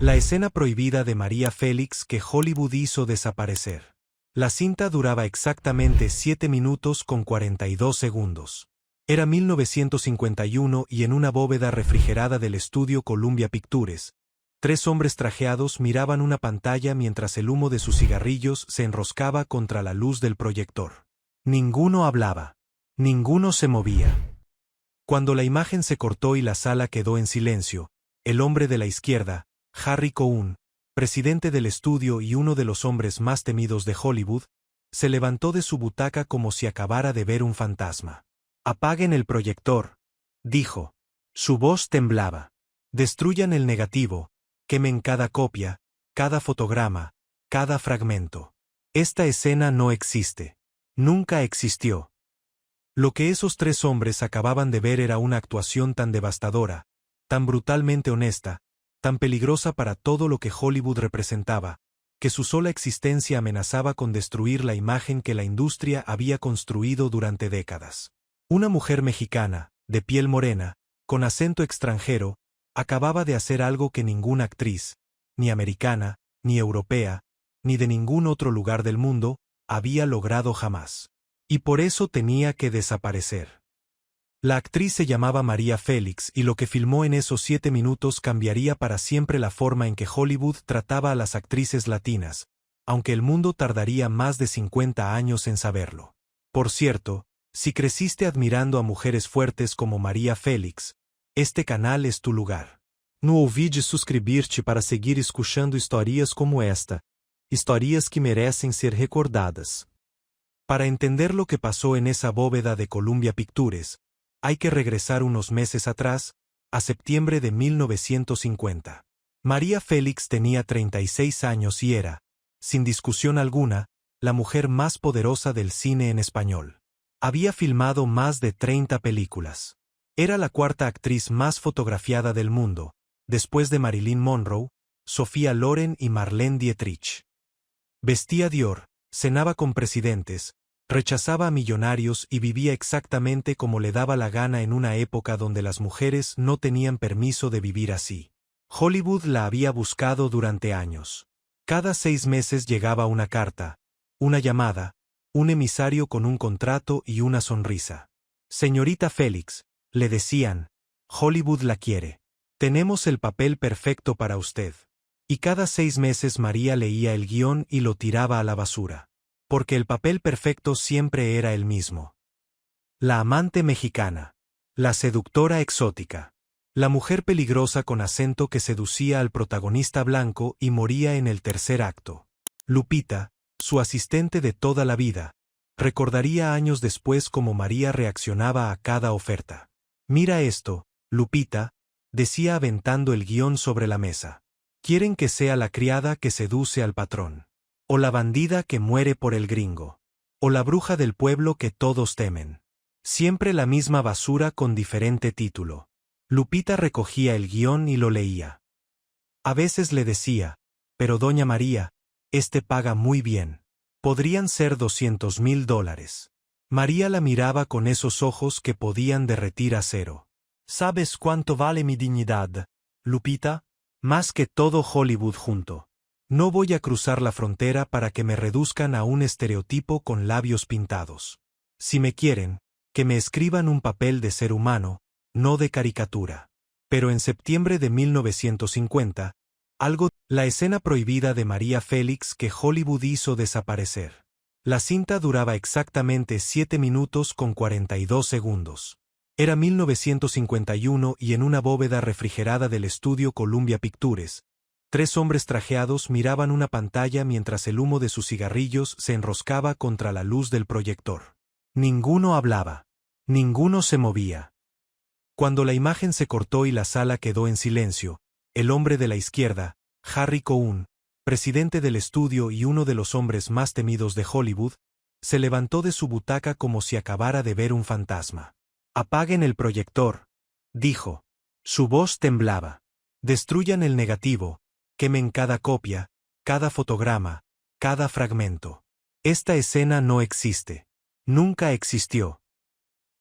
La escena prohibida de María Félix que Hollywood hizo desaparecer. La cinta duraba exactamente 7 minutos con 42 segundos. Era 1951 y en una bóveda refrigerada del estudio Columbia Pictures, 3 hombres trajeados miraban una pantalla mientras el humo de sus cigarrillos se enroscaba contra la luz del proyector. Ninguno hablaba. Ninguno se movía. Cuando la imagen se cortó y la sala quedó en silencio, el hombre de la izquierda, Harry Cohn, presidente del estudio y uno de los hombres más temidos de Hollywood, se levantó de su butaca como si acabara de ver un fantasma. «Apaguen el proyector», dijo. Su voz temblaba. «Destruyan el negativo, quemen cada copia, cada fotograma, cada fragmento. Esta escena no existe. Nunca existió». Lo que esos 3 hombres acababan de ver era una actuación tan devastadora, tan brutalmente honesta, tan peligrosa para todo lo que Hollywood representaba, que su sola existencia amenazaba con destruir la imagen que la industria había construido durante décadas. Una mujer mexicana, de piel morena, con acento extranjero, acababa de hacer algo que ninguna actriz, ni americana, ni europea, ni de ningún otro lugar del mundo, había logrado jamás. Y por eso tenía que desaparecer. La actriz se llamaba María Félix y lo que filmó en esos 7 minutos cambiaría para siempre la forma en que Hollywood trataba a las actrices latinas, aunque el mundo tardaría más de 50 años en saberlo. Por cierto, si creciste admirando a mujeres fuertes como María Félix, este canal es tu lugar. No olvides suscribir-te para seguir escuchando historias como esta, historias que merecen ser recordadas. Para entender lo que pasó en esa bóveda de Columbia Pictures, hay que regresar unos meses atrás, a septiembre de 1950. María Félix tenía 36 años y era, sin discusión alguna, la mujer más poderosa del cine en español. Había filmado más de 30 películas. Era la 4ª actriz más fotografiada del mundo, después de Marilyn Monroe, Sofía Loren y Marlene Dietrich. Vestía Dior, cenaba con presidentes, rechazaba a millonarios y vivía exactamente como le daba la gana en una época donde las mujeres no tenían permiso de vivir así. Hollywood la había buscado durante años. Cada 6 meses llegaba una carta, una llamada, un emisario con un contrato y una sonrisa. «Señorita Félix», le decían, «Hollywood la quiere. Tenemos el papel perfecto para usted». Y cada 6 meses María leía el guión y lo tiraba a la basura. Porque el papel perfecto siempre era el mismo. La amante mexicana. La seductora exótica. La mujer peligrosa con acento que seducía al protagonista blanco y moría en el 3er acto. Lupita, su asistente de toda la vida, recordaría años después cómo María reaccionaba a cada oferta. «Mira esto, Lupita», decía aventando el guión sobre la mesa. «Quieren que sea la criada que seduce al patrón. O la bandida que muere por el gringo. O la bruja del pueblo que todos temen. Siempre la misma basura con diferente título». Lupita recogía el guión y lo leía. A veces le decía, «Pero doña María, este paga muy bien. Podrían ser $200,000. María la miraba con esos ojos que podían derretir acero. «¿Sabes cuánto vale mi dignidad, Lupita? Más que todo Hollywood junto. No voy a cruzar la frontera para que me reduzcan a un estereotipo con labios pintados. Si me quieren, que me escriban un papel de ser humano, no de caricatura». Pero en septiembre de 1950, la escena prohibida de María Félix que Hollywood hizo desaparecer. La cinta duraba exactamente 7 minutos con 42 segundos. Era 1951 y en una bóveda refrigerada del estudio Columbia Pictures, 3 hombres trajeados miraban una pantalla mientras el humo de sus cigarrillos se enroscaba contra la luz del proyector. Ninguno hablaba. Ninguno se movía. Cuando la imagen se cortó y la sala quedó en silencio, el hombre de la izquierda, Harry Cohn, presidente del estudio y uno de los hombres más temidos de Hollywood, se levantó de su butaca como si acabara de ver un fantasma. «Apaguen el proyector», dijo. Su voz temblaba. «Destruyan el negativo, quemen cada copia, cada fotograma, cada fragmento. Esta escena no existe. Nunca existió».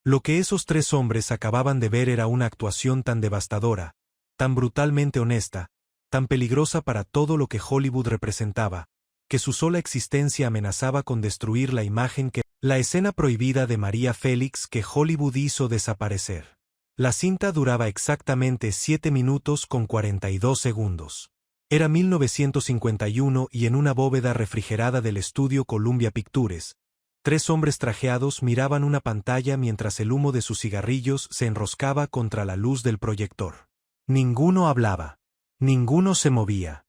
Lo que esos 3 hombres acababan de ver era una actuación tan devastadora, tan brutalmente honesta, tan peligrosa para todo lo que Hollywood representaba, que su sola existencia amenazaba con destruir la imagen que la escena prohibida de María Félix que Hollywood hizo desaparecer. La cinta duraba exactamente 7 minutos con 42 segundos. Era 1951 y en una bóveda refrigerada del estudio Columbia Pictures, 3 hombres trajeados miraban una pantalla mientras el humo de sus cigarrillos se enroscaba contra la luz del proyector. Ninguno hablaba. Ninguno se movía.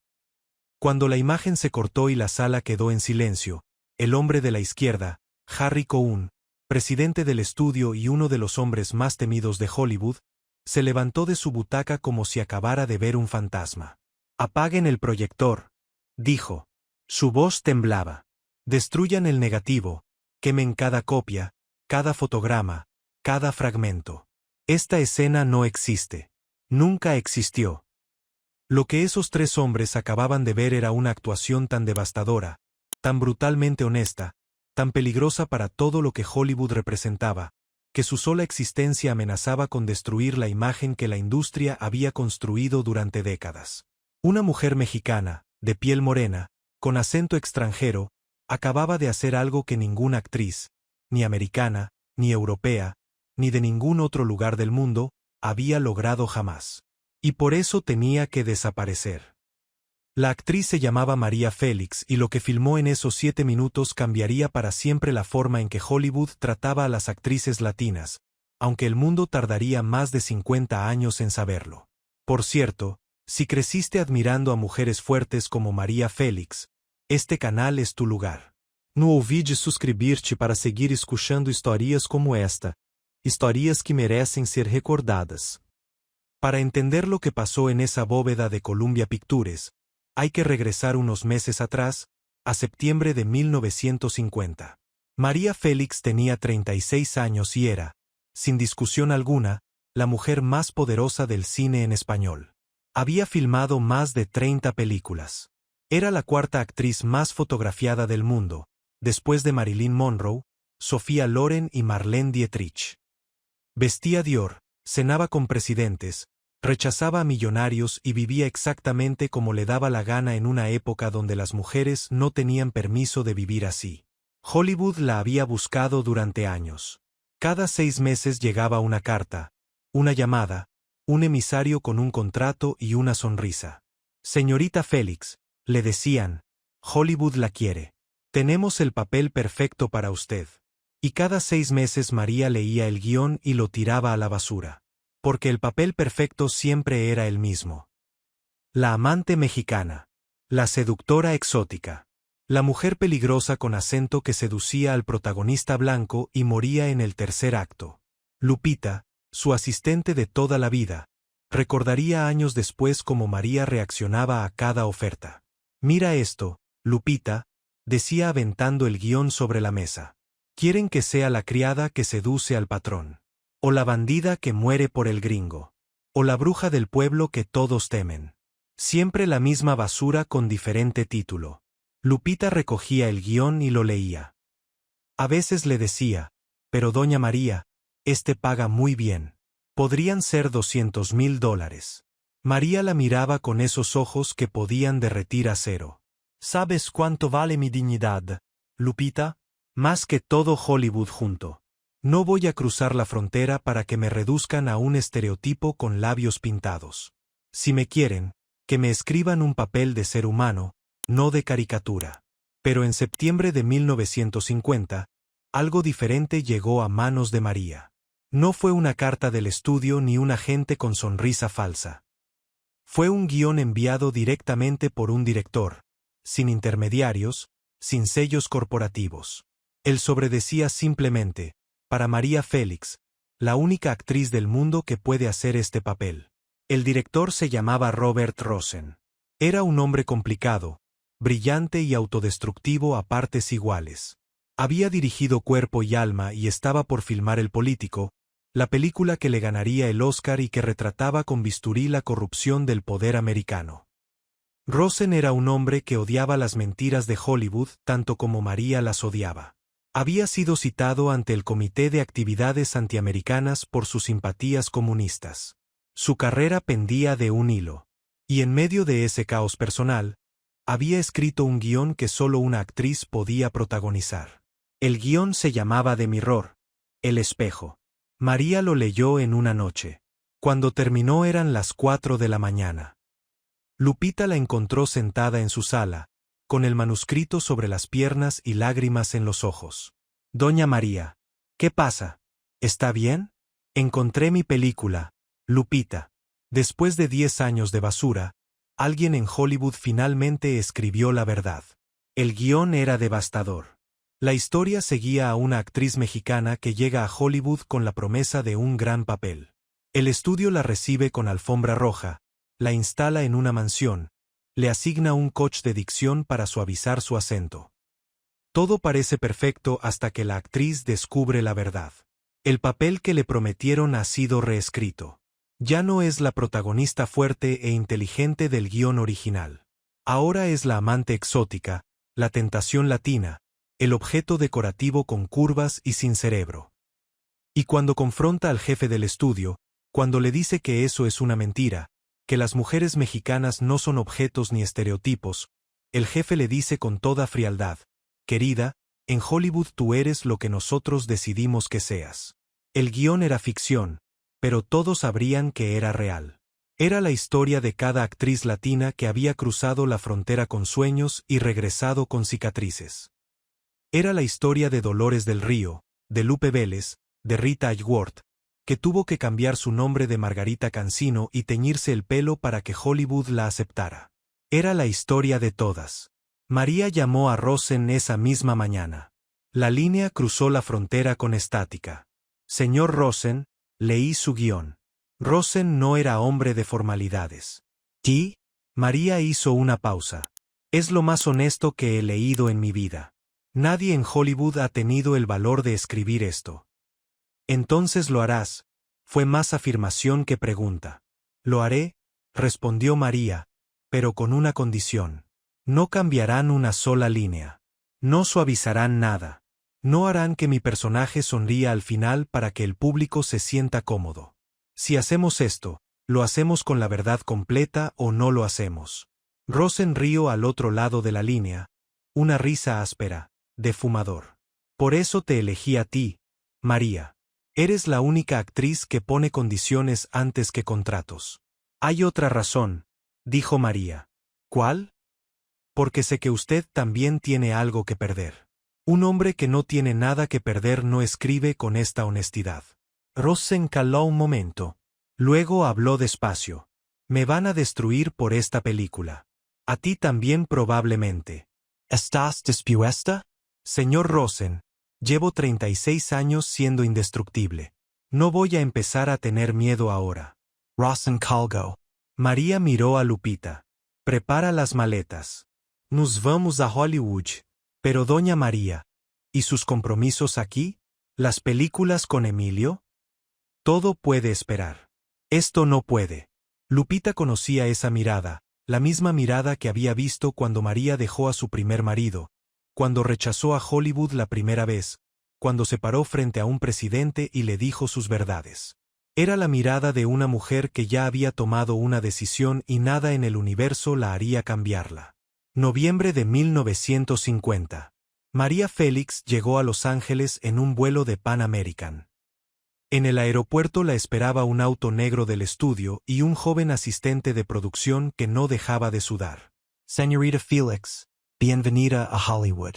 Cuando la imagen se cortó y la sala quedó en silencio, el hombre de la izquierda, Harry Cohn, presidente del estudio y uno de los hombres más temidos de Hollywood, se levantó de su butaca como si acabara de ver un fantasma. «Apaguen el proyector», dijo. Su voz temblaba. «Destruyan el negativo, quemen cada copia, cada fotograma, cada fragmento. Esta escena no existe. Nunca existió». Lo que esos 3 hombres acababan de ver era una actuación tan devastadora, tan brutalmente honesta, tan peligrosa para todo lo que Hollywood representaba, que su sola existencia amenazaba con destruir la imagen que la industria había construido durante décadas. Una mujer mexicana, de piel morena, con acento extranjero, acababa de hacer algo que ninguna actriz, ni americana, ni europea, ni de ningún otro lugar del mundo, había logrado jamás. Y por eso tenía que desaparecer. La actriz se llamaba María Félix y lo que filmó en esos 7 minutos cambiaría para siempre la forma en que Hollywood trataba a las actrices latinas, aunque el mundo tardaría más de 50 años en saberlo. Por cierto, si creciste admirando a mujeres fuertes como María Félix, este canal es tu lugar. No olvide suscribir-te para seguir escuchando historias como esta, historias que merecen ser recordadas. Para entender lo que pasó en esa bóveda de Columbia Pictures, hay que regresar unos meses atrás, a septiembre de 1950. María Félix tenía 36 años y era, sin discusión alguna, la mujer más poderosa del cine en español. Había filmado más de 30 películas. Era la 4ª actriz más fotografiada del mundo, después de Marilyn Monroe, Sofía Loren y Marlene Dietrich. Vestía Dior, cenaba con presidentes, rechazaba a millonarios y vivía exactamente como le daba la gana en una época donde las mujeres no tenían permiso de vivir así. Hollywood la había buscado durante años. Cada 6 meses llegaba una carta, una llamada, un emisario con un contrato y una sonrisa. «Señorita Félix», le decían, «Hollywood la quiere. Tenemos el papel perfecto para usted». Y cada 6 meses María leía el guión y lo tiraba a la basura. Porque el papel perfecto siempre era el mismo. La amante mexicana. La seductora exótica. La mujer peligrosa con acento que seducía al protagonista blanco y moría en el 3er acto. Lupita, su asistente de toda la vida, recordaría años después cómo María reaccionaba a cada oferta. «Mira esto, Lupita», decía aventando el guión sobre la mesa. «Quieren que sea la criada que seduce al patrón. O la bandida que muere por el gringo. O la bruja del pueblo que todos temen. Siempre la misma basura con diferente título». Lupita recogía el guión y lo leía. A veces le decía, «Pero doña María, este paga muy bien. Podrían ser $200,000. María la miraba con esos ojos que podían derretir acero. «¿Sabes cuánto vale mi dignidad, Lupita? Más que todo Hollywood junto. No voy a cruzar la frontera para que me reduzcan a un estereotipo con labios pintados. Si me quieren, que me escriban un papel de ser humano, no de caricatura». Pero en septiembre de 1950, algo diferente llegó a manos de María. No fue una carta del estudio ni un agente con sonrisa falsa. Fue un guión enviado directamente por un director, sin intermediarios, sin sellos corporativos. El sobre decía simplemente, «Para María Félix, la única actriz del mundo que puede hacer este papel». El director se llamaba Robert Rosen. Era un hombre complicado, brillante y autodestructivo a partes iguales. Había dirigido Cuerpo y Alma y estaba por filmar El Político, la película que le ganaría el Oscar y que retrataba con bisturí la corrupción del poder americano. Rosen era un hombre que odiaba las mentiras de Hollywood tanto como María las odiaba. Había sido citado ante el Comité de Actividades Antiamericanas por sus simpatías comunistas. Su carrera pendía de un hilo. Y en medio de ese caos personal, había escrito un guión que solo una actriz podía protagonizar. El guión se llamaba The Mirror, El espejo. María lo leyó en una noche. Cuando terminó eran las 4 de la mañana. Lupita la encontró sentada en su sala, con el manuscrito sobre las piernas y lágrimas en los ojos. Doña María, ¿qué pasa? ¿Está bien? Encontré mi película, Lupita. Después de 10 años de basura, alguien en Hollywood finalmente escribió la verdad. El guión era devastador. La historia seguía a una actriz mexicana que llega a Hollywood con la promesa de un gran papel. El estudio la recibe con alfombra roja, la instala en una mansión, le asigna un coach de dicción para suavizar su acento. Todo parece perfecto hasta que la actriz descubre la verdad. El papel que le prometieron ha sido reescrito. Ya no es la protagonista fuerte e inteligente del guión original. Ahora es la amante exótica, la tentación latina, el objeto decorativo con curvas y sin cerebro. Y cuando confronta al jefe del estudio, cuando le dice que eso es una mentira, que las mujeres mexicanas no son objetos ni estereotipos, el jefe le dice con toda frialdad: querida, en Hollywood tú eres lo que nosotros decidimos que seas. El guión era ficción, pero todos sabrían que era real. Era la historia de cada actriz latina que había cruzado la frontera con sueños y regresado con cicatrices. Era la historia de Dolores del Río, de Lupe Vélez, de Rita Hayworth, que tuvo que cambiar su nombre de Margarita Cancino y teñirse el pelo para que Hollywood la aceptara. Era la historia de todas. María llamó a Rosen esa misma mañana. La línea cruzó la frontera con estática. Señor Rosen, leí su guión. Rosen no era hombre de formalidades. ¿Sí? María hizo una pausa. Es lo más honesto que he leído en mi vida. Nadie en Hollywood ha tenido el valor de escribir esto. Entonces lo harás. Fue más afirmación que pregunta. Lo haré, respondió María, pero con una condición. No cambiarán una sola línea. No suavizarán nada. No harán que mi personaje sonría al final para que el público se sienta cómodo. Si hacemos esto, lo hacemos con la verdad completa o no lo hacemos. Rosen rió al otro lado de la línea, una risa áspera, de fumador. Por eso te elegí a ti, María. Eres la única actriz que pone condiciones antes que contratos. Hay otra razón, dijo María. ¿Cuál? Porque sé que usted también tiene algo que perder. Un hombre que no tiene nada que perder no escribe con esta honestidad. Rosen caló un momento. Luego habló despacio. Me van a destruir por esta película. A ti también probablemente. ¿Estás dispuesta? Señor Rosen, llevo 36 años siendo indestructible. No voy a empezar a tener miedo ahora. Rosen colgó. María miró a Lupita. Prepara las maletas. Nos vamos a Hollywood. Pero doña María, ¿y sus compromisos aquí? ¿Las películas con Emilio? Todo puede esperar. Esto no puede. Lupita conocía esa mirada, la misma mirada que había visto cuando María dejó a su primer marido, cuando rechazó a Hollywood la primera vez, cuando se paró frente a un presidente y le dijo sus verdades. Era la mirada de una mujer que ya había tomado una decisión y nada en el universo la haría cambiarla. Noviembre de 1950. María Félix llegó a Los Ángeles en un vuelo de Pan American. En el aeropuerto la esperaba un auto negro del estudio y un joven asistente de producción que no dejaba de sudar. Señorita Félix, bienvenida a Hollywood.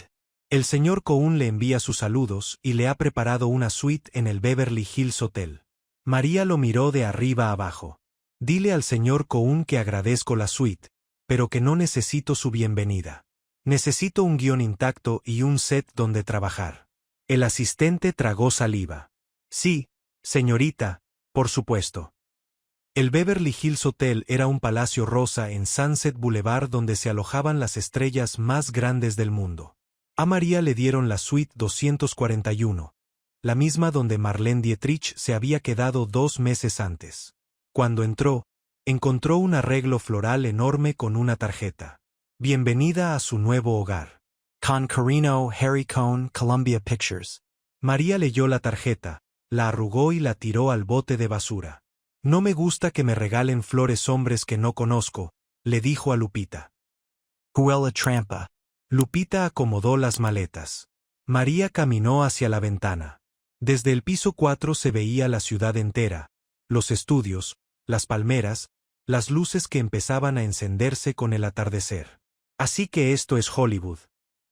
El señor Cohn le envía sus saludos y le ha preparado una suite en el Beverly Hills Hotel. María lo miró de arriba a abajo. Dile al señor Cohn que agradezco la suite, pero que no necesito su bienvenida. Necesito un guión intacto y un set donde trabajar. El asistente tragó saliva. Sí, señorita, por supuesto. El Beverly Hills Hotel era un palacio rosa en Sunset Boulevard donde se alojaban las estrellas más grandes del mundo. A María le dieron la suite 241, la misma donde Marlene Dietrich se había quedado 2 meses antes. Cuando entró, encontró un arreglo floral enorme con una tarjeta. Bienvenida a su nuevo hogar. Con Carino, Harry Cohn, Columbia Pictures. María leyó la tarjeta, la arrugó y la tiró al bote de basura. No me gusta que me regalen flores hombres que no conozco, le dijo a Lupita. Huela trampa. Lupita acomodó las maletas. María caminó hacia la ventana. Desde el piso 4 se veía la ciudad entera, los estudios, las palmeras, las luces que empezaban a encenderse con el atardecer. Así que esto es Hollywood,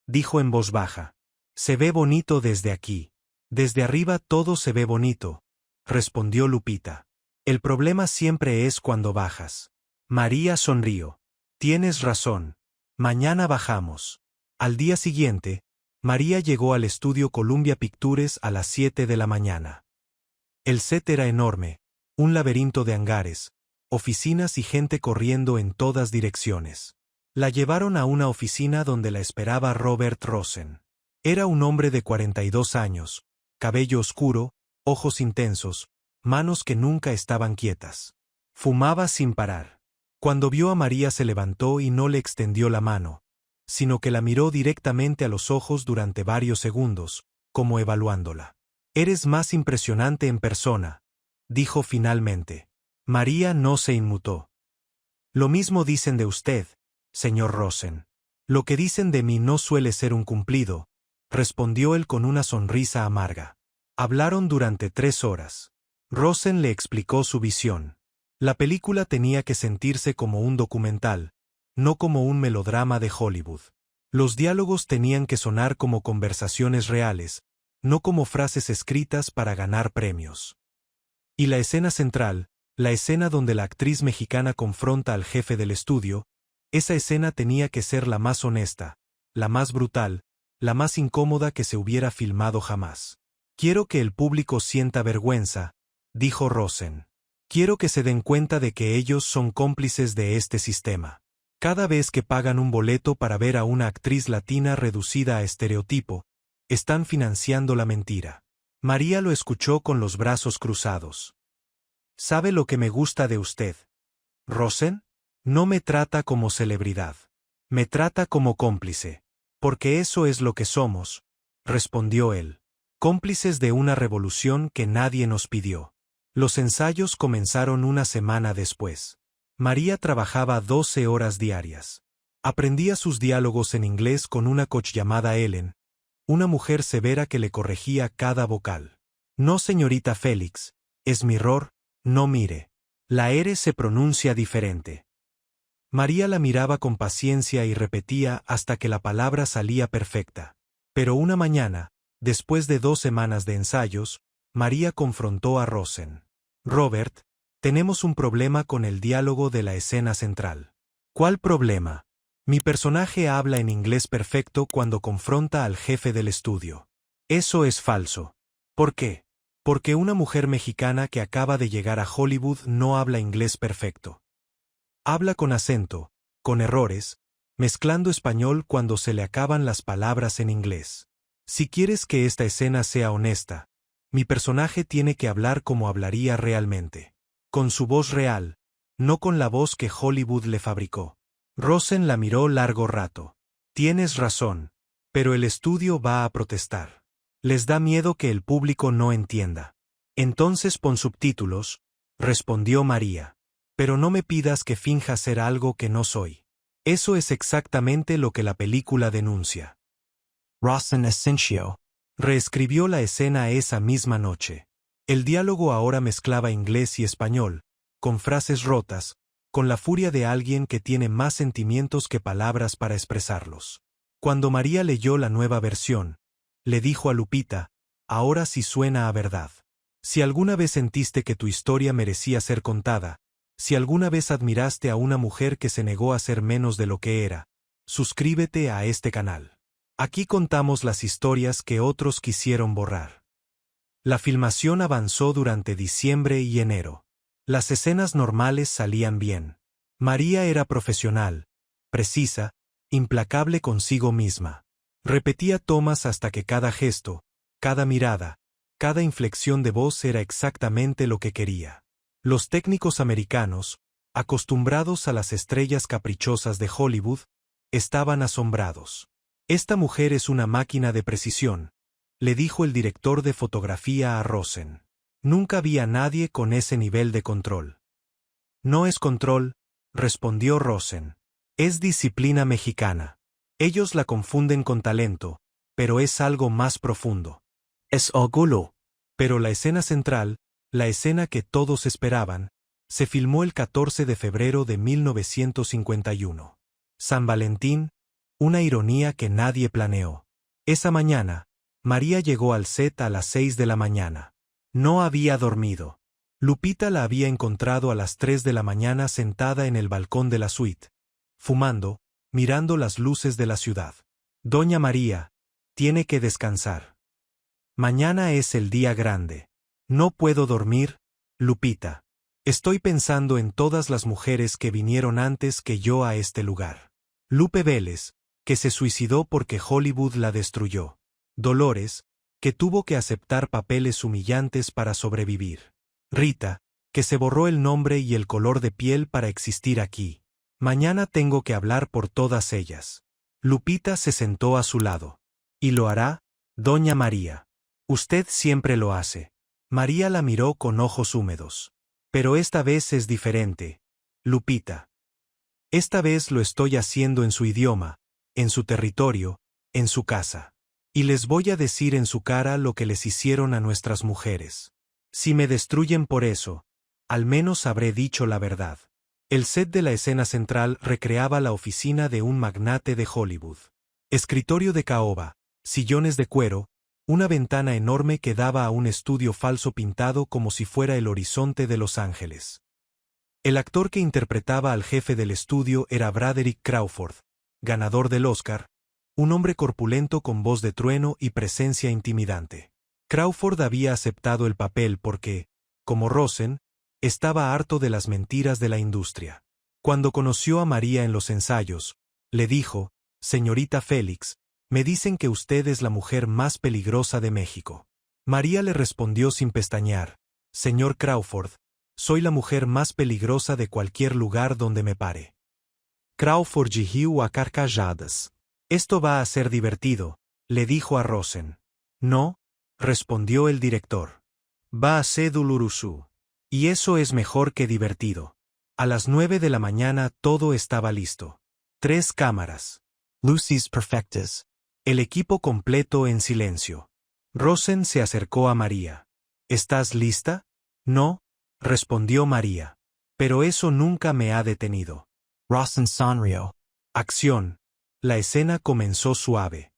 dijo en voz baja. Se ve bonito desde aquí. Desde arriba todo se ve bonito, respondió Lupita. El problema siempre es cuando bajas. María sonrió. Tienes razón. Mañana bajamos. Al día siguiente, María llegó al estudio Columbia Pictures a las 7 de la mañana. El set era enorme, un laberinto de hangares, oficinas y gente corriendo en todas direcciones. La llevaron a una oficina donde la esperaba Robert Rosen. Era un hombre de 42 años, cabello oscuro, ojos intensos, manos que nunca estaban quietas. Fumaba sin parar. Cuando vio a María se levantó y no le extendió la mano, sino que la miró directamente a los ojos durante varios segundos, como evaluándola. Eres más impresionante en persona, dijo finalmente. María no se inmutó. Lo mismo dicen de usted, señor Rosen. Lo que dicen de mí no suele ser un cumplido, respondió él con una sonrisa amarga. Hablaron durante 3 horas. Rosen le explicó su visión. La película tenía que sentirse como un documental, no como un melodrama de Hollywood. Los diálogos tenían que sonar como conversaciones reales, no como frases escritas para ganar premios. Y la escena central, la escena donde la actriz mexicana confronta al jefe del estudio, esa escena tenía que ser la más honesta, la más brutal, la más incómoda que se hubiera filmado jamás. Quiero que el público sienta vergüenza, dijo Rosen. Quiero que se den cuenta de que ellos son cómplices de este sistema. Cada vez que pagan un boleto para ver a una actriz latina reducida a estereotipo, están financiando la mentira. María lo escuchó con los brazos cruzados. ¿Sabe lo que me gusta de usted, Rosen? No me trata como celebridad. Me trata como cómplice. Porque eso es lo que somos, respondió él. Cómplices de una revolución que nadie nos pidió. Los ensayos comenzaron una semana después. María trabajaba 12 horas diarias. Aprendía sus diálogos en inglés con una coach llamada Ellen, una mujer severa que le corregía cada vocal. No, señorita Félix, es mi error, no mire. La R se pronuncia diferente. María la miraba con paciencia y repetía hasta que la palabra salía perfecta. Pero una mañana, después de 2 semanas de ensayos, María confrontó a Rosen. Robert, tenemos un problema con el diálogo de la escena central. ¿Cuál problema? Mi personaje habla en inglés perfecto cuando confronta al jefe del estudio. Eso es falso. ¿Por qué? Porque una mujer mexicana que acaba de llegar a Hollywood no habla inglés perfecto. Habla con acento, con errores, mezclando español cuando se le acaban las palabras en inglés. Si quieres que esta escena sea honesta, mi personaje tiene que hablar como hablaría realmente. Con su voz real, no con la voz que Hollywood le fabricó. Rosen la miró largo rato. Tienes razón, pero el estudio va a protestar. Les da miedo que el público no entienda. Entonces pon subtítulos, respondió María. Pero no me pidas que finja ser algo que no soy. Eso es exactamente lo que la película denuncia. Rosen asintió. Reescribió la escena esa misma noche. El diálogo ahora mezclaba inglés y español, con frases rotas, con la furia de alguien que tiene más sentimientos que palabras para expresarlos. Cuando María leyó la nueva versión, le dijo a Lupita, ahora sí suena a verdad. Si alguna vez sentiste que tu historia merecía ser contada, si alguna vez admiraste a una mujer que se negó a ser menos de lo que era, suscríbete a este canal. Aquí contamos las historias que otros quisieron borrar. La filmación avanzó durante diciembre y enero. Las escenas normales salían bien. María era profesional, precisa, implacable consigo misma. Repetía tomas hasta que cada gesto, cada mirada, cada inflexión de voz era exactamente lo que quería. Los técnicos americanos, acostumbrados a las estrellas caprichosas de Hollywood, estaban asombrados. Esta mujer es una máquina de precisión, le dijo el director de fotografía a Rosen. Nunca vi a nadie con ese nivel de control. No es control, respondió Rosen. Es disciplina mexicana. Ellos la confunden con talento, pero es algo más profundo. Es orgullo. Pero la escena central, la escena que todos esperaban, se filmó el 14 de febrero de 1951. San Valentín, una ironía que nadie planeó. Esa mañana, María llegó al set a las 6 de la mañana. No había dormido. Lupita la había encontrado a las 3 de la mañana sentada en el balcón de la suite, fumando, mirando las luces de la ciudad. Doña María, tiene que descansar. Mañana es el día grande. No puedo dormir, Lupita. Estoy pensando en todas las mujeres que vinieron antes que yo a este lugar. Lupe Vélez, que se suicidó porque Hollywood la destruyó. Dolores, que tuvo que aceptar papeles humillantes para sobrevivir. Rita, que se borró el nombre y el color de piel para existir aquí. Mañana tengo que hablar por todas ellas. Lupita se sentó a su lado. ¿Y lo hará, doña María? Usted siempre lo hace. María la miró con ojos húmedos. Pero esta vez es diferente, Lupita. Esta vez lo estoy haciendo en su idioma, en su territorio, en su casa. Y les voy a decir en su cara lo que les hicieron a nuestras mujeres. Si me destruyen por eso, al menos habré dicho la verdad. El set de la escena central recreaba la oficina de un magnate de Hollywood. Escritorio de caoba, sillones de cuero, una ventana enorme que daba a un estudio falso pintado como si fuera el horizonte de Los Ángeles. El actor que interpretaba al jefe del estudio era Braderick Crawford, ganador del Oscar, un hombre corpulento con voz de trueno y presencia intimidante. Crawford había aceptado el papel porque, como Rosen, estaba harto de las mentiras de la industria. Cuando conoció a María en los ensayos, le dijo: «Señorita Félix, me dicen que usted es la mujer más peligrosa de México». María le respondió sin pestañear: «Señor Crawford, soy la mujer más peligrosa de cualquier lugar donde me pare». Crawford rió a carcajadas. «Esto va a ser divertido», le dijo a Rosen. «No», respondió el director. «Va a ser doloroso. Y eso es mejor que divertido». A las 9 de la mañana todo estaba listo. 3 cámaras. Luces perfectas. El equipo completo en silencio. Rosen se acercó a María. «¿Estás lista?» «No», respondió María. «Pero eso nunca me ha detenido». Rosen sonrió. Acción. La escena comenzó suave.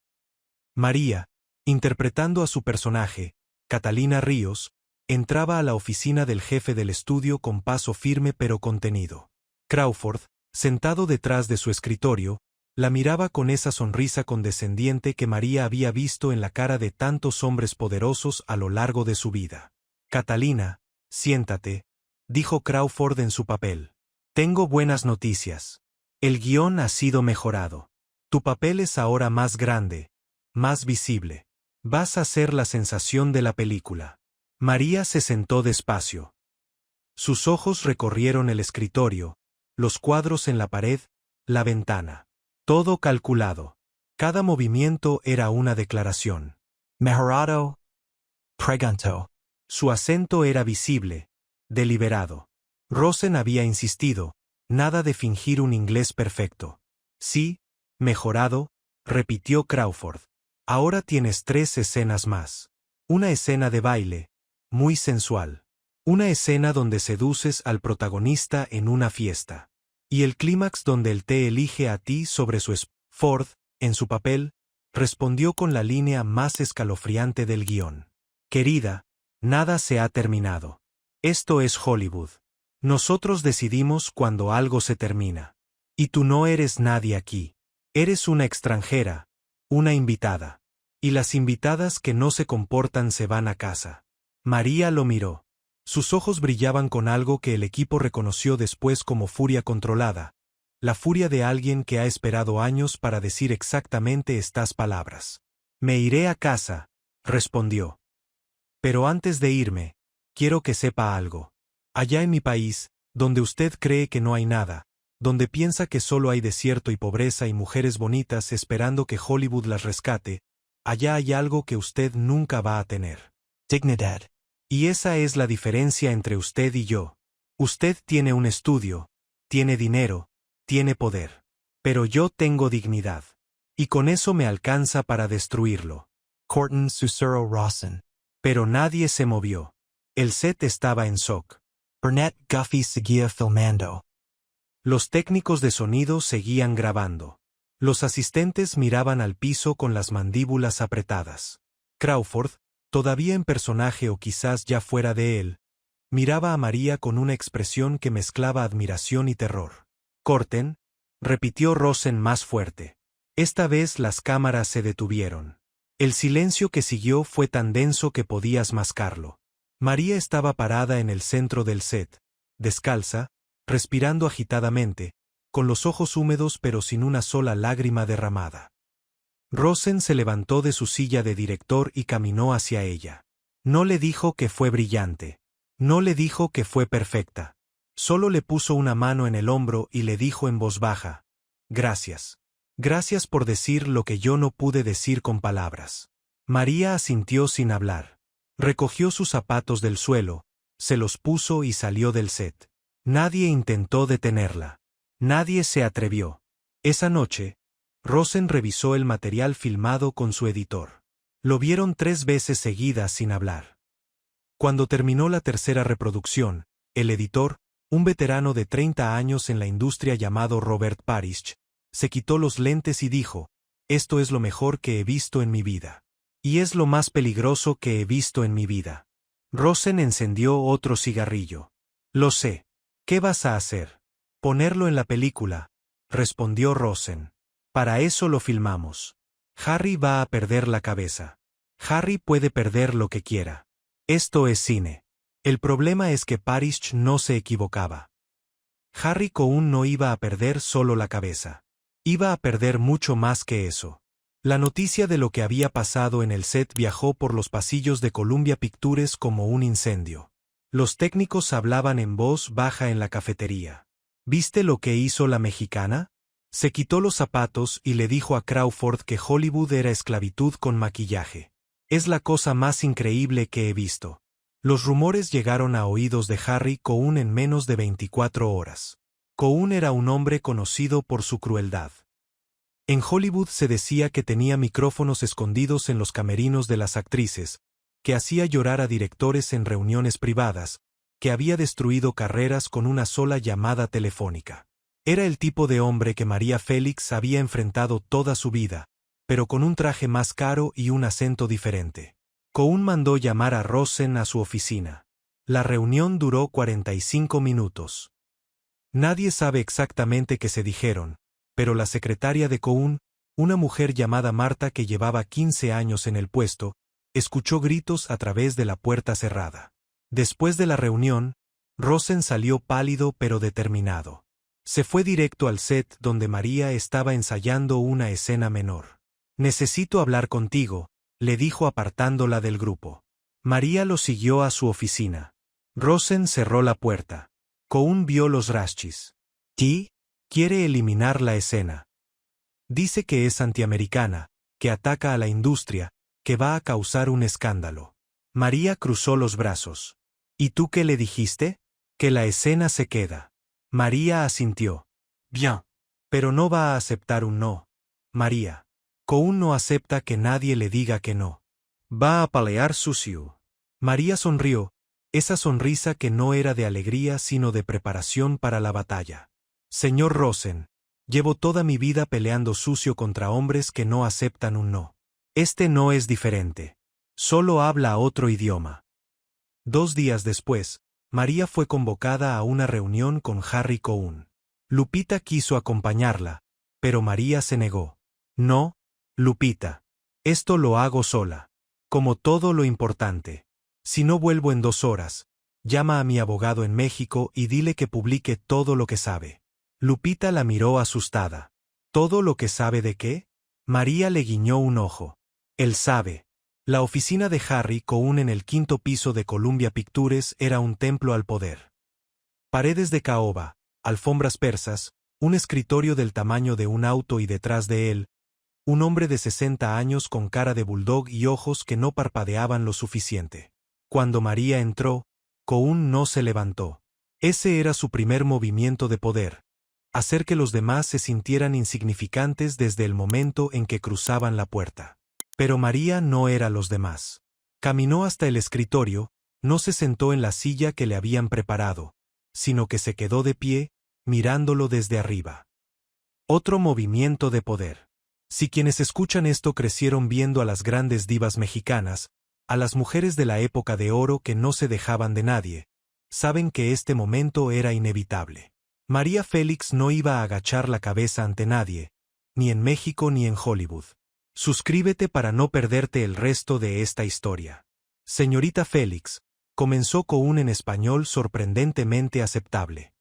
María, interpretando a su personaje, Catalina Ríos, entraba a la oficina del jefe del estudio con paso firme pero contenido. Crawford, sentado detrás de su escritorio, la miraba con esa sonrisa condescendiente que María había visto en la cara de tantos hombres poderosos a lo largo de su vida. «Catalina, siéntate», dijo Crawford en su papel. «Tengo buenas noticias. El guión ha sido mejorado. Tu papel es ahora más grande, más visible. Vas a ser la sensación de la película». María se sentó despacio. Sus ojos recorrieron el escritorio, los cuadros en la pared, la ventana. Todo calculado. Cada movimiento era una declaración. Mejorado. Preguntó. Su acento era visible, deliberado. Rosen había insistido, nada de fingir un inglés perfecto. «Sí, mejorado», repitió Crawford. «Ahora tienes 3 escenas más. Una escena de baile, muy sensual. Una escena donde seduces al protagonista en una fiesta. Y el clímax donde él te elige a ti sobre su esposa». Ford, en su papel, respondió con la línea más escalofriante del guión. «Querida, nada se ha terminado. Esto es Hollywood. Nosotros decidimos cuando algo se termina. Y tú no eres nadie aquí. Eres una extranjera, una invitada. Y las invitadas que no se comportan se van a casa». María lo miró. Sus ojos brillaban con algo que el equipo reconoció después como furia controlada, la furia de alguien que ha esperado años para decir exactamente estas palabras. «Me iré a casa», respondió. «Pero antes de irme, quiero que sepa algo. Allá en mi país, donde usted cree que no hay nada, donde piensa que solo hay desierto y pobreza y mujeres bonitas esperando que Hollywood las rescate, allá hay algo que usted nunca va a tener. Dignidad. Y esa es la diferencia entre usted y yo. Usted tiene un estudio, tiene dinero, tiene poder. Pero yo tengo dignidad. Y con eso me alcanza para destruirlo. Corton Sussurro Rawson. Pero nadie se movió. El set estaba en shock. Burnett Guffey seguía filmando. Los técnicos de sonido seguían grabando. Los asistentes miraban al piso con las mandíbulas apretadas. Crawford, todavía en personaje o quizás ya fuera de él, miraba a María con una expresión que mezclaba admiración y terror. «Corten», repitió Rosen más fuerte. Esta vez las cámaras se detuvieron. El silencio que siguió fue tan denso que podías mascarlo. María estaba parada en el centro del set, descalza, respirando agitadamente, con los ojos húmedos pero sin una sola lágrima derramada. Rosen se levantó de su silla de director y caminó hacia ella. No le dijo que fue brillante. No le dijo que fue perfecta. Solo le puso una mano en el hombro y le dijo en voz baja: «Gracias. Gracias por decir lo que yo no pude decir con palabras». María asintió sin hablar. Recogió sus zapatos del suelo, se los puso y salió del set. Nadie intentó detenerla. Nadie se atrevió. Esa noche, Rosen revisó el material filmado con su editor. Lo vieron 3 veces seguidas sin hablar. Cuando terminó la tercera reproducción, el editor, un veterano de 30 años en la industria llamado Robert Parrish, se quitó los lentes y dijo: «Esto es lo mejor que he visto en mi vida. Y es lo más peligroso que he visto en mi vida». Rosen encendió otro cigarrillo. «Lo sé. ¿Qué vas a hacer? Ponerlo en la película», respondió Rosen. «Para eso lo filmamos. Harry va a perder la cabeza. Harry puede perder lo que quiera. Esto es cine». El problema es que Parrish no se equivocaba. Harry Cohn no iba a perder solo la cabeza. Iba a perder mucho más que eso. La noticia de lo que había pasado en el set viajó por los pasillos de Columbia Pictures como un incendio. Los técnicos hablaban en voz baja en la cafetería. «¿Viste lo que hizo la mexicana?». Se quitó los zapatos y le dijo a Crawford que Hollywood era esclavitud con maquillaje. «Es la cosa más increíble que he visto». Los rumores llegaron a oídos de Harry Cohn en menos de 24 horas. Cohn era un hombre conocido por su crueldad. En Hollywood se decía que tenía micrófonos escondidos en los camerinos de las actrices, que hacía llorar a directores en reuniones privadas, que había destruido carreras con una sola llamada telefónica. Era el tipo de hombre que María Félix había enfrentado toda su vida, pero con un traje más caro y un acento diferente. Cohn mandó llamar a Rosen a su oficina. La reunión duró 45 minutos. Nadie sabe exactamente qué se dijeron, pero la secretaria de Cohn, una mujer llamada Marta que llevaba 15 años en el puesto, escuchó gritos a través de la puerta cerrada. Después de la reunión, Rosen salió pálido pero determinado. Se fue directo al set donde María estaba ensayando una escena menor. «Necesito hablar contigo», le dijo apartándola del grupo. María lo siguió a su oficina. Rosen cerró la puerta. Cohn vio los rashis. «¿Ti?» Quiere eliminar la escena. Dice que es antiamericana, que ataca a la industria, que va a causar un escándalo. María cruzó los brazos. «¿Y tú qué le dijiste?» «Que la escena se queda». María asintió. «Bien. Pero no va a aceptar un no, María. Cohn no acepta que nadie le diga que no. Va a pelear sucio». María sonrió, esa sonrisa que no era de alegría sino de preparación para la batalla. «Señor Rosen, llevo toda mi vida peleando sucio contra hombres que no aceptan un no. Este no es diferente. Solo habla otro idioma». 2 días después, María fue convocada a una reunión con Harry Cohn. Lupita quiso acompañarla, pero María se negó. «No, Lupita. Esto lo hago sola. Como todo lo importante. Si no vuelvo en 2 horas, llama a mi abogado en México y dile que publique todo lo que sabe». Lupita la miró asustada. «¿Todo lo que sabe de qué?». María le guiñó un ojo. «Él sabe». La oficina de Harry Cohn en el 5º piso de Columbia Pictures era un templo al poder. Paredes de caoba, alfombras persas, un escritorio del tamaño de un auto y detrás de él, un hombre de 60 años con cara de bulldog y ojos que no parpadeaban lo suficiente. Cuando María entró, Cohn no se levantó. Ese era su primer movimiento de poder, hacer que los demás se sintieran insignificantes desde el momento en que cruzaban la puerta. Pero María no era los demás. Caminó hasta el escritorio, no se sentó en la silla que le habían preparado, sino que se quedó de pie, mirándolo desde arriba. Otro movimiento de poder. Si quienes escuchan esto crecieron viendo a las grandes divas mexicanas, a las mujeres de la época de oro que no se dejaban de nadie, saben que este momento era inevitable. María Félix no iba a agachar la cabeza ante nadie, ni en México ni en Hollywood. Suscríbete para no perderte el resto de esta historia. Señorita Félix, comenzó Cohn en español sorprendentemente aceptable.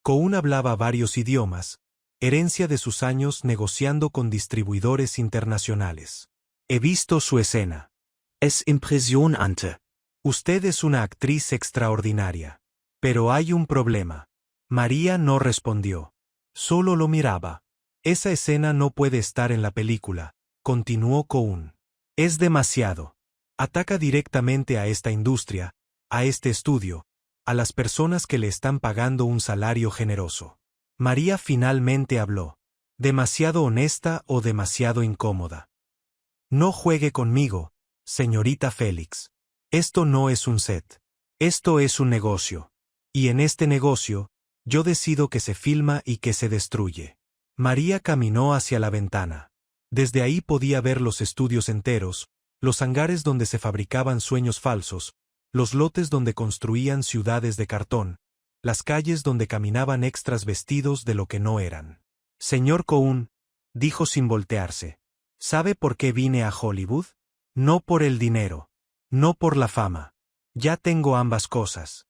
Cohn hablaba varios idiomas, herencia de sus años negociando con distribuidores internacionales. He visto su escena. Es impresionante. Usted es una actriz extraordinaria. Pero hay un problema. María no respondió. Solo lo miraba. Esa escena no puede estar en la película, continuó Cohn. Es demasiado. Ataca directamente a esta industria, a este estudio, a las personas que le están pagando un salario generoso. María finalmente habló. Demasiado honesta o demasiado incómoda. No juegue conmigo, señorita Félix. Esto no es un set. Esto es un negocio. Y en este negocio, yo decido que se filma y que se destruye. María caminó hacia la ventana. Desde ahí podía ver los estudios enteros, los hangares donde se fabricaban sueños falsos, los lotes donde construían ciudades de cartón, las calles donde caminaban extras vestidos de lo que no eran. Señor Cohn, dijo sin voltearse, ¿sabe por qué vine a Hollywood? No por el dinero, no por la fama. Ya tengo ambas cosas.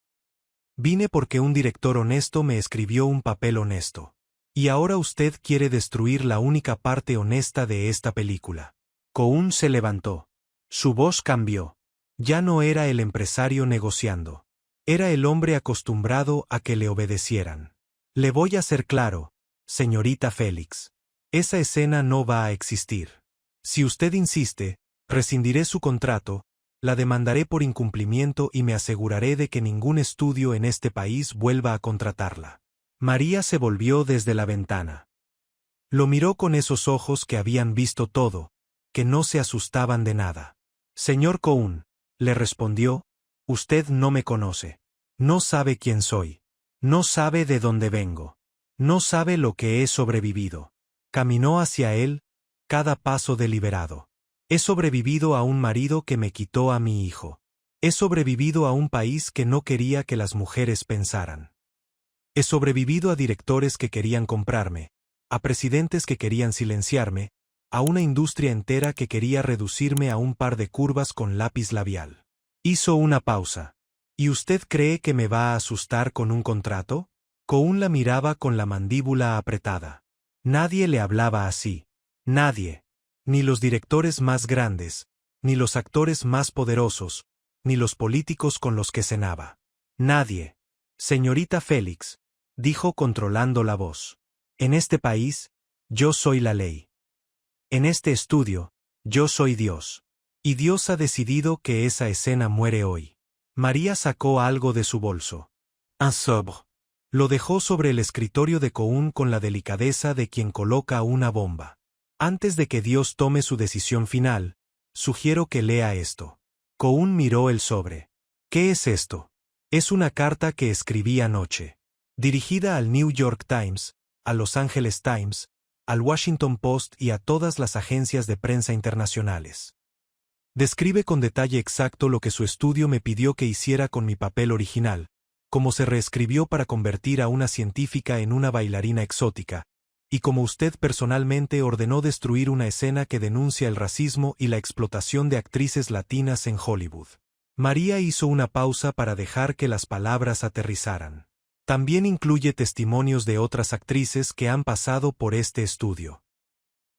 Vine porque un director honesto me escribió un papel honesto. Y ahora usted quiere destruir la única parte honesta de esta película. Cohn se levantó. Su voz cambió. Ya no era el empresario negociando. Era el hombre acostumbrado a que le obedecieran. Le voy a ser claro, señorita Félix. Esa escena no va a existir. Si usted insiste, rescindiré su contrato, la demandaré por incumplimiento y me aseguraré de que ningún estudio en este país vuelva a contratarla. María se volvió desde la ventana. Lo miró con esos ojos que habían visto todo, que no se asustaban de nada. Señor Cohn, le respondió, usted no me conoce. No sabe quién soy. No sabe de dónde vengo. No sabe lo que he sobrevivido. Caminó hacia él, cada paso deliberado. He sobrevivido a un marido que me quitó a mi hijo. He sobrevivido a un país que no quería que las mujeres pensaran. He sobrevivido a directores que querían comprarme, a presidentes que querían silenciarme, a una industria entera que quería reducirme a un par de curvas con lápiz labial. Hizo una pausa. ¿Y usted cree que me va a asustar con un contrato? Cohn la miraba con la mandíbula apretada. Nadie le hablaba así. Nadie. Ni los directores más grandes, ni los actores más poderosos, ni los políticos con los que cenaba. Nadie. Señorita Félix, dijo controlando la voz. En este país, yo soy la ley. En este estudio, yo soy Dios. Y Dios ha decidido que esa escena muere hoy. María sacó algo de su bolso. Un sobre. Lo dejó sobre el escritorio de Cohn con la delicadeza de quien coloca una bomba. Antes de que Dios tome su decisión final, sugiero que lea esto. Cohn miró el sobre. ¿Qué es esto? Es una carta que escribí anoche. Dirigida al New York Times, a Los Angeles Times, al Washington Post y a todas las agencias de prensa internacionales. Describe con detalle exacto lo que su estudio me pidió que hiciera con mi papel original, cómo se reescribió para convertir a una científica en una bailarina exótica, y cómo usted personalmente ordenó destruir una escena que denuncia el racismo y la explotación de actrices latinas en Hollywood. María hizo una pausa para dejar que las palabras aterrizaran. También incluye testimonios de otras actrices que han pasado por este estudio.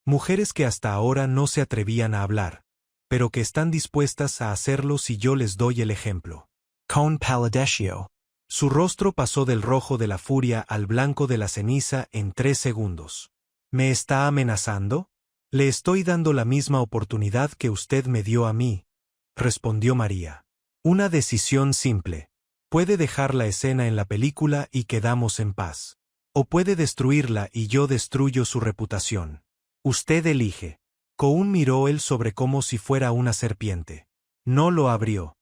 Mujeres que hasta ahora no se atrevían a hablar, pero que están dispuestas a hacerlo si yo les doy el ejemplo. Cohn palideció. Su rostro pasó del rojo de la furia al blanco de la ceniza en 3 segundos. ¿Me está amenazando? Le estoy dando la misma oportunidad que usted me dio a mí, respondió María. Una decisión simple. Puede dejar la escena en la película y quedamos en paz. O puede destruirla y yo destruyo su reputación. Usted elige. Cohn miró el sobre como si fuera una serpiente. No lo abrió.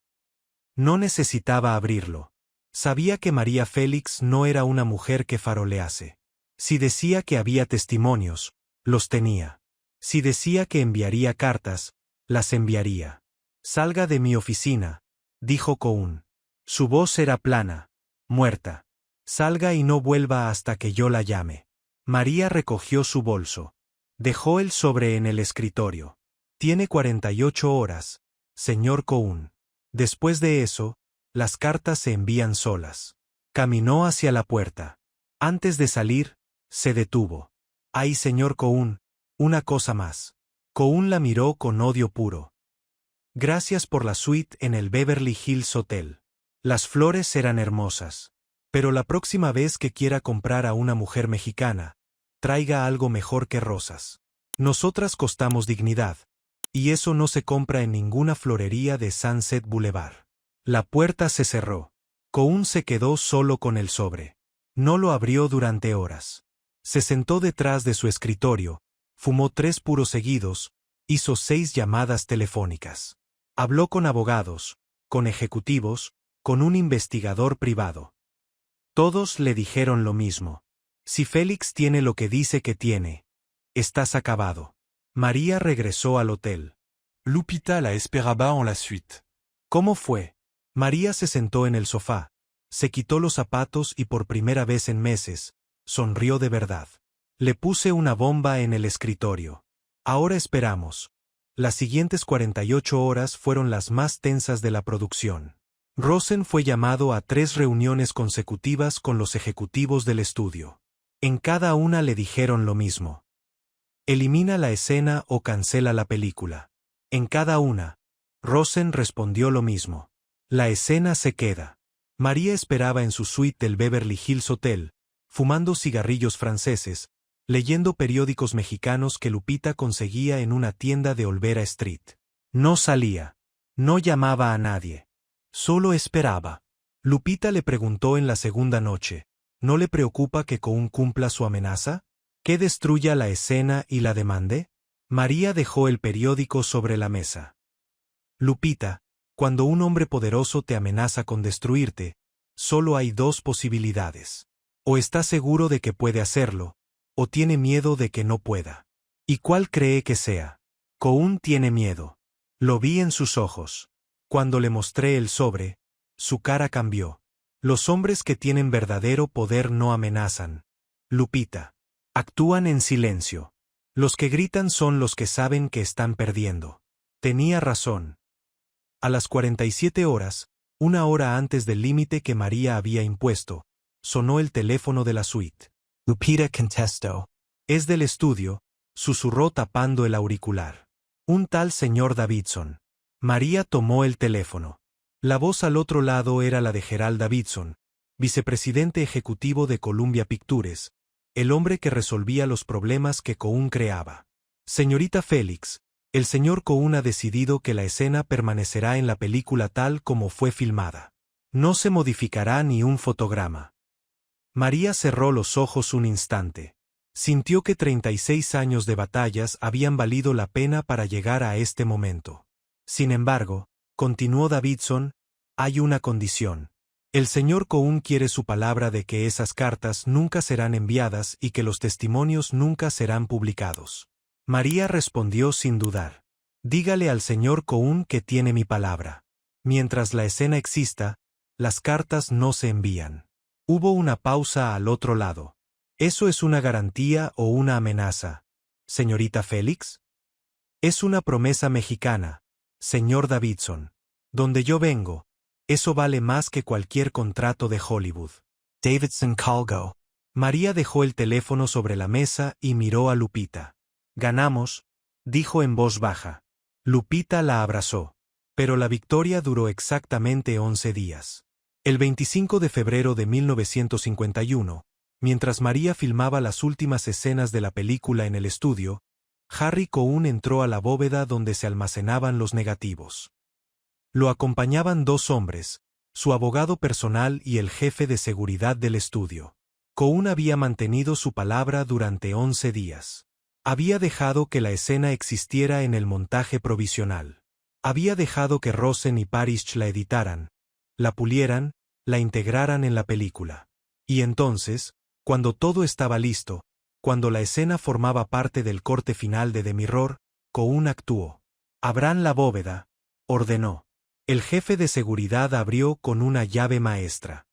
No necesitaba abrirlo. Sabía que María Félix no era una mujer que farolease. Si decía que había testimonios, los tenía. Si decía que enviaría cartas, las enviaría. Salga de mi oficina, dijo Cohn. Su voz era plana, muerta. Salga y no vuelva hasta que yo la llame. María recogió su bolso. Dejó el sobre en el escritorio. Tiene 48 horas, señor Cohn. Después de eso, las cartas se envían solas. Caminó hacia la puerta. Antes de salir, se detuvo. Ay, señor Cohn, una cosa más. Cohn la miró con odio puro. Gracias por la suite en el Beverly Hills Hotel. Las flores eran hermosas. Pero la próxima vez que quiera comprar a una mujer mexicana, traiga algo mejor que rosas. Nosotras costamos dignidad, y eso no se compra en ninguna florería de Sunset Boulevard. La puerta se cerró. Cohn se quedó solo con el sobre. No lo abrió durante horas. Se sentó detrás de su escritorio, fumó 3 puros seguidos, hizo 6 llamadas telefónicas. Habló con abogados, con ejecutivos, con un investigador privado. Todos le dijeron lo mismo. Si Félix tiene lo que dice que tiene, estás acabado. María regresó al hotel. Lupita la esperaba en la suite. ¿Cómo fue? María se sentó en el sofá, se quitó los zapatos y por primera vez en meses, sonrió de verdad. Le puse una bomba en el escritorio. Ahora esperamos. Las siguientes 48 horas fueron las más tensas de la producción. Rosen fue llamado a 3 reuniones consecutivas con los ejecutivos del estudio. En cada una le dijeron lo mismo. Elimina la escena o cancela la película. En cada una, Rosen respondió lo mismo. La escena se queda. María esperaba en su suite del Beverly Hills Hotel, fumando cigarrillos franceses, leyendo periódicos mexicanos que Lupita conseguía en una tienda de Olvera Street. No salía. No llamaba a nadie. Solo esperaba. Lupita le preguntó en la segunda noche, ¿no le preocupa que Cohn cumpla su amenaza? ¿Que destruya la escena y la demande? María dejó el periódico sobre la mesa. Lupita, cuando un hombre poderoso te amenaza con destruirte, solo hay 2 posibilidades. O está seguro de que puede hacerlo, o tiene miedo de que no pueda. ¿Y cuál cree que sea? Cohn tiene miedo. Lo vi en sus ojos. Cuando le mostré el sobre, su cara cambió. Los hombres que tienen verdadero poder no amenazan. Lupita. Actúan en silencio. Los que gritan son los que saben que están perdiendo. Tenía razón. A las 47 horas, 1 hora antes del límite que María había impuesto, sonó el teléfono de la suite. Lupita contestó. Es del estudio, susurró tapando el auricular. Un tal señor Davidson. María tomó el teléfono. La voz al otro lado era la de Gerald Davidson, vicepresidente ejecutivo de Columbia Pictures, el hombre que resolvía los problemas que Cohn creaba. Señorita Félix, el señor Cohn ha decidido que la escena permanecerá en la película tal como fue filmada. No se modificará ni un fotograma. María cerró los ojos un instante. Sintió que 36 años de batallas habían valido la pena para llegar a este momento. Sin embargo, continuó Davidson, hay una condición. El señor Cohn quiere su palabra de que esas cartas nunca serán enviadas y que los testimonios nunca serán publicados. María respondió sin dudar. Dígale al señor Cohn que tiene mi palabra. Mientras la escena exista, las cartas no se envían. Hubo una pausa al otro lado. ¿Eso es una garantía o una amenaza, señorita Félix? Es una promesa mexicana, señor Davidson. Donde yo vengo, eso vale más que cualquier contrato de Hollywood. Davidson colgó. María dejó el teléfono sobre la mesa y miró a Lupita. Ganamos, dijo en voz baja. Lupita la abrazó. Pero la victoria duró exactamente 11 días. El 25 de febrero de 1951, mientras María filmaba las últimas escenas de la película en el estudio, Harry Cohn entró a la bóveda donde se almacenaban los negativos. Lo acompañaban 2 hombres, su abogado personal y el jefe de seguridad del estudio. Cohn había mantenido su palabra durante 11 días. Había dejado que la escena existiera en el montaje provisional. Había dejado que Rosen y Parrish la editaran, la pulieran, la integraran en la película. Y entonces, cuando todo estaba listo, cuando la escena formaba parte del corte final de The Mirror, Cohn actuó. «Abran la bóveda», ordenó. El jefe de seguridad abrió con una llave maestra.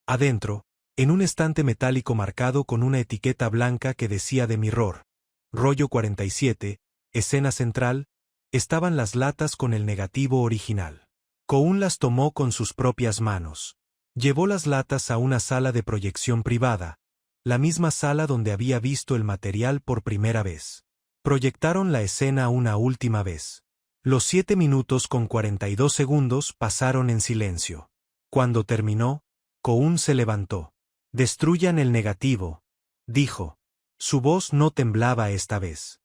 Adentro, en un estante metálico marcado con una etiqueta blanca que decía The Mirror, rollo 47, escena central, estaban las latas con el negativo original. Cohn las tomó con sus propias manos. Llevó las latas a una sala de proyección privada, la misma sala donde había visto el material por primera vez. Proyectaron la escena una última vez. Los 7 minutos con 42 segundos pasaron en silencio. Cuando terminó, Cohn se levantó. «Destruyan el negativo», dijo. Su voz no temblaba esta vez.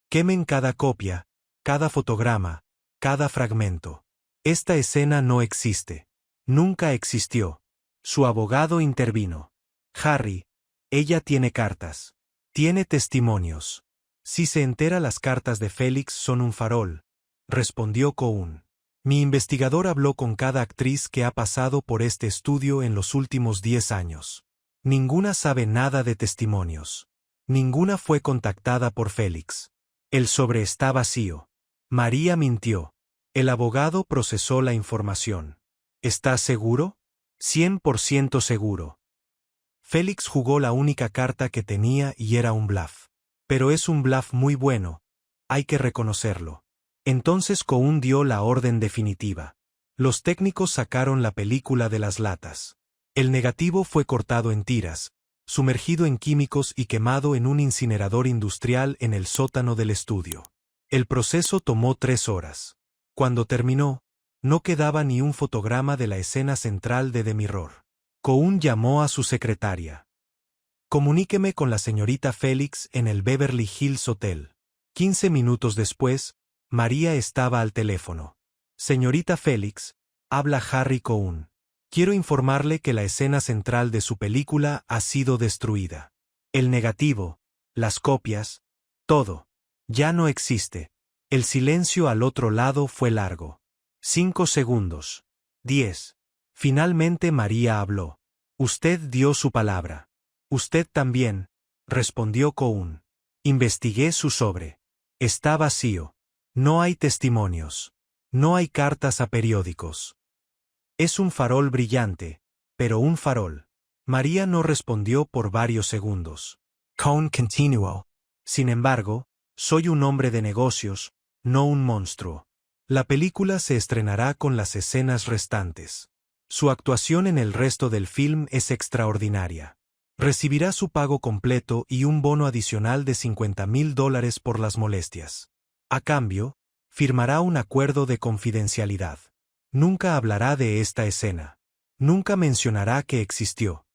«Quemen cada copia, cada fotograma, cada fragmento. Esta escena no existe. Nunca existió». Su abogado intervino. «Harry, ella tiene cartas. Tiene testimonios. Si se entera, las cartas de Félix son un farol», respondió Cohn. «Mi investigador habló con cada actriz que ha pasado por este estudio en los últimos 10 años. Ninguna sabe nada de testimonios. Ninguna fue contactada por Félix. El sobre está vacío. María mintió». El abogado procesó la información. «¿Estás seguro?» «100% seguro». Félix jugó la única carta que tenía y era un bluff. Pero es un bluff muy bueno. Hay que reconocerlo. Entonces Cohn dio la orden definitiva. Los técnicos sacaron la película de las latas. El negativo fue cortado en tiras, sumergido en químicos y quemado en un incinerador industrial en el sótano del estudio. El proceso tomó 3 horas. Cuando terminó, no quedaba ni un fotograma de la escena central de The Mirror. Cohn llamó a su secretaria. «Comuníqueme con la señorita Félix en el Beverly Hills Hotel». 15 minutos después, María estaba al teléfono. «Señorita Félix», habla Harry Cohn. «Quiero informarle que la escena central de su película ha sido destruida. El negativo, las copias, todo. Ya no existe». El silencio al otro lado fue largo. 5 segundos. 10. Finalmente María habló. «Usted dio su palabra». «Usted también», respondió Cohn. «Investigué su sobre. Está vacío. No hay testimonios. No hay cartas a periódicos. Es un farol brillante, pero un farol». María no respondió por varios segundos. Cohn continuó. «Sin embargo, soy un hombre de negocios, no un monstruo. La película se estrenará con las escenas restantes. Su actuación en el resto del film es extraordinaria. Recibirá su pago completo y un bono adicional de $50,000 por las molestias. A cambio, firmará un acuerdo de confidencialidad. Nunca hablará de esta escena. Nunca mencionará que existió.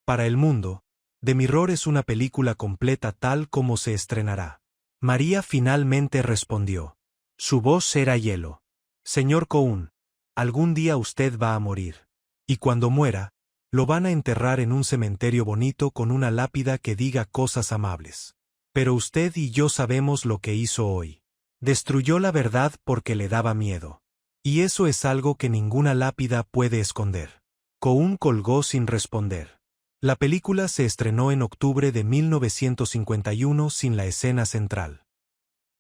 Para el mundo, The Mirror es una película completa tal como se estrenará». María finalmente respondió. Su voz era hielo. «Señor Cohn, algún día usted va a morir. Y cuando muera, lo van a enterrar en un cementerio bonito con una lápida que diga cosas amables. Pero usted y yo sabemos lo que hizo hoy. Destruyó la verdad porque le daba miedo. Y eso es algo que ninguna lápida puede esconder». Cohn colgó sin responder. La película se estrenó en octubre de 1951 sin la escena central.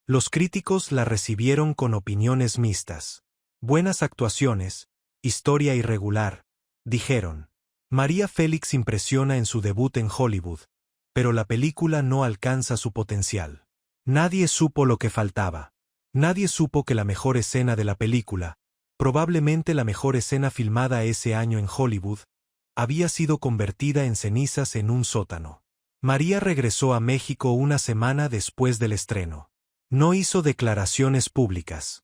Los críticos la recibieron con opiniones mixtas. «Buenas actuaciones, historia irregular», dijeron. María Félix impresiona en su debut en Hollywood, pero la película no alcanza su potencial. Nadie supo lo que faltaba. Nadie supo que la mejor escena de la película, probablemente la mejor escena filmada ese año en Hollywood, había sido convertida en cenizas en un sótano. María regresó a México una semana después del estreno. No hizo declaraciones públicas.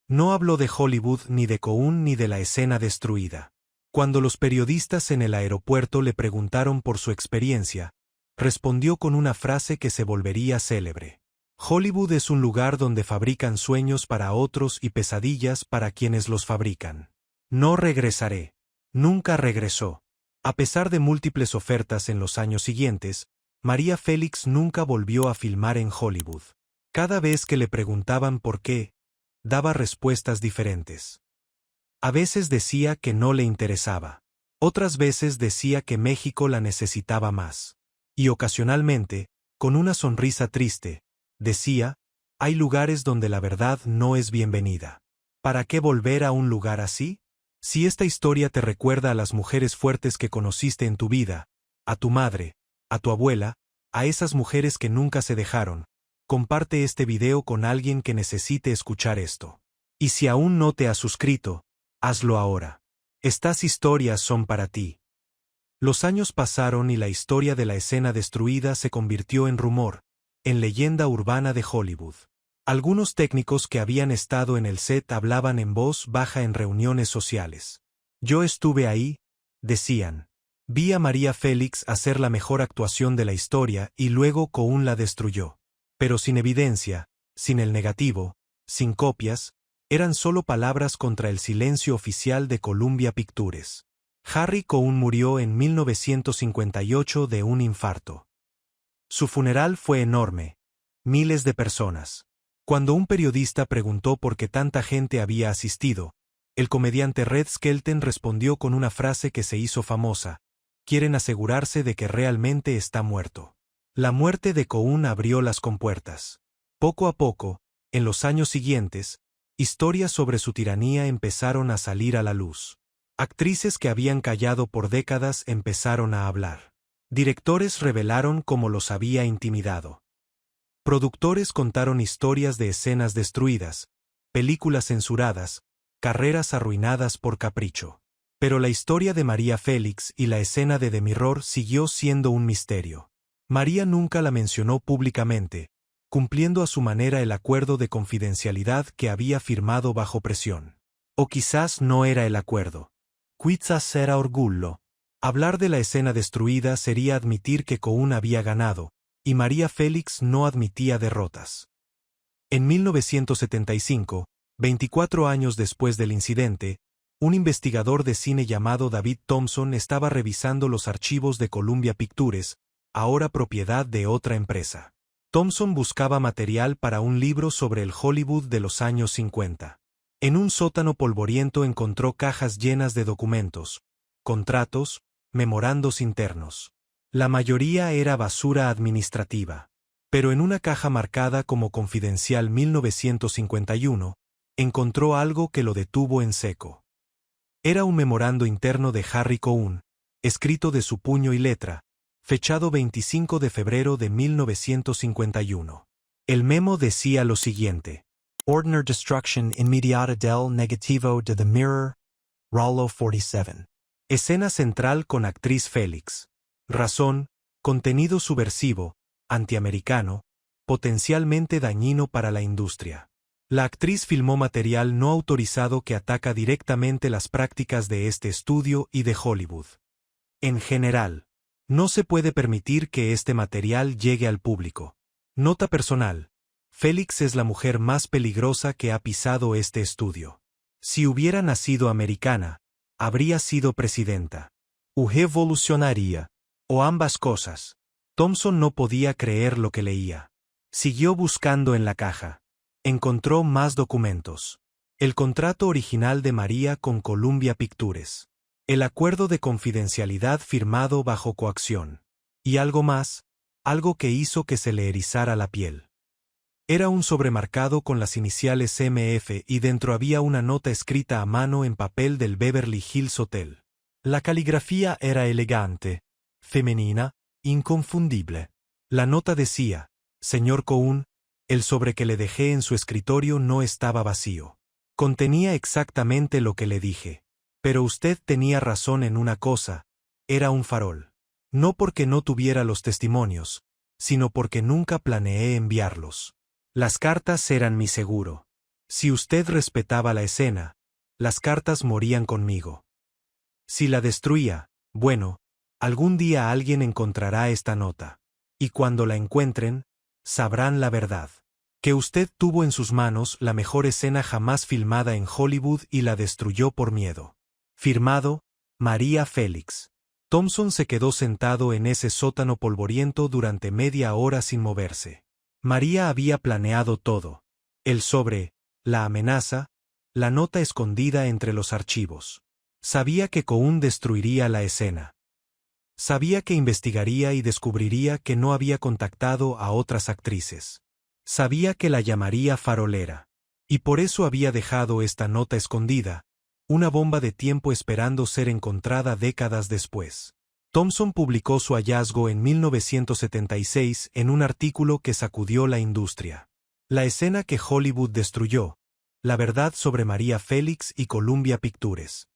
No habló de Hollywood ni de Cohn ni de la escena destruida. Cuando los periodistas en el aeropuerto le preguntaron por su experiencia, respondió con una frase que se volvería célebre. «Hollywood es un lugar donde fabrican sueños para otros y pesadillas para quienes los fabrican. No regresaré. Nunca regresó. A pesar de múltiples ofertas en los años siguientes, María Félix nunca volvió a filmar en Hollywood. Cada vez que le preguntaban por qué, daba respuestas diferentes. A veces decía que no le interesaba. Otras veces decía que México la necesitaba más. Y ocasionalmente, con una sonrisa triste, decía, hay lugares donde la verdad no es bienvenida. ¿Para qué volver a un lugar así? Si esta historia te recuerda a las mujeres fuertes que conociste en tu vida, a tu madre, a tu abuela, a esas mujeres que nunca se dejaron, comparte este video con alguien que necesite escuchar esto. Y si aún no te has suscrito, hazlo ahora. Estas historias son para ti. Los años pasaron y la historia de la escena destruida se convirtió en rumor, en leyenda urbana de Hollywood. Algunos técnicos que habían estado en el set hablaban en voz baja en reuniones sociales. Yo estuve ahí, decían. Vi a María Félix hacer la mejor actuación de la historia y luego Cohn la destruyó. Pero sin evidencia, sin el negativo, sin copias, eran solo palabras contra el silencio oficial de Columbia Pictures. Harry Cohn murió en 1958 de un infarto. Su funeral fue enorme. Miles de personas. Cuando un periodista preguntó por qué tanta gente había asistido, el comediante Red Skelton respondió con una frase que se hizo famosa: quieren asegurarse de que realmente está muerto. La muerte de Cohn abrió las compuertas. Poco a poco, en los años siguientes, historias sobre su tiranía empezaron a salir a la luz. Actrices que habían callado por décadas empezaron a hablar. Directores revelaron cómo los había intimidado. Productores contaron historias de escenas destruidas, películas censuradas, carreras arruinadas por capricho. Pero la historia de María Félix y la escena de The Mirror siguió siendo un misterio. María nunca la mencionó públicamente, cumpliendo a su manera el acuerdo de confidencialidad que había firmado bajo presión. O quizás no era el acuerdo. Quizás era orgullo. Hablar de la escena destruida sería admitir que Cohn había ganado, y María Félix no admitía derrotas. En 1975, 24 años después del incidente, un investigador de cine llamado David Thompson estaba revisando los archivos de Columbia Pictures, ahora propiedad de otra empresa. Thompson buscaba material para un libro sobre el Hollywood de los años 50. En un sótano polvoriento encontró cajas llenas de documentos, contratos, memorandos internos. La mayoría era basura administrativa. Pero en una caja marcada como Confidencial 1951, encontró algo que lo detuvo en seco. Era un memorando interno de Harry Cohn, escrito de su puño y letra, fechado 25 de febrero de 1951. El memo decía lo siguiente: Ordner destruction immediata del negativo de The Mirror, Rollo 47. Escena central con actriz Félix. Razón: contenido subversivo, antiamericano, potencialmente dañino para la industria. La actriz filmó material no autorizado que ataca directamente las prácticas de este estudio y de Hollywood. En general, no se puede permitir que este material llegue al público. Nota personal: Félix es la mujer más peligrosa que ha pisado este estudio. Si hubiera nacido americana, habría sido presidenta. O revolucionaría. O ambas cosas. Thompson no podía creer lo que leía. Siguió buscando en la caja. Encontró más documentos. El contrato original de María con Columbia Pictures. El acuerdo de confidencialidad firmado bajo coacción. Y algo más, algo que hizo que se le erizara la piel. Era un sobremarcado con las iniciales MF y dentro había una nota escrita a mano en papel del Beverly Hills Hotel. La caligrafía era elegante, femenina, inconfundible. La nota decía: señor Cohn, el sobre que le dejé en su escritorio no estaba vacío. Contenía exactamente lo que le dije. Pero usted tenía razón en una cosa: era un farol. No porque no tuviera los testimonios, sino porque nunca planeé enviarlos. Las cartas eran mi seguro. Si usted respetaba la escena, las cartas morían conmigo. Si la destruía, bueno, algún día alguien encontrará esta nota. Y cuando la encuentren, sabrán la verdad. Que usted tuvo en sus manos la mejor escena jamás filmada en Hollywood y la destruyó por miedo. Firmado, María Félix. Thompson se quedó sentado en ese sótano polvoriento durante media hora sin moverse. María había planeado todo. El sobre, la amenaza, la nota escondida entre los archivos. Sabía que Cohn destruiría la escena. Sabía que investigaría y descubriría que no había contactado a otras actrices. Sabía que la llamaría farolera. Y por eso había dejado esta nota escondida, una bomba de tiempo esperando ser encontrada décadas después. Thompson publicó su hallazgo en 1976 en un artículo que sacudió la industria. La escena que Hollywood destruyó. La verdad sobre María Félix y Columbia Pictures.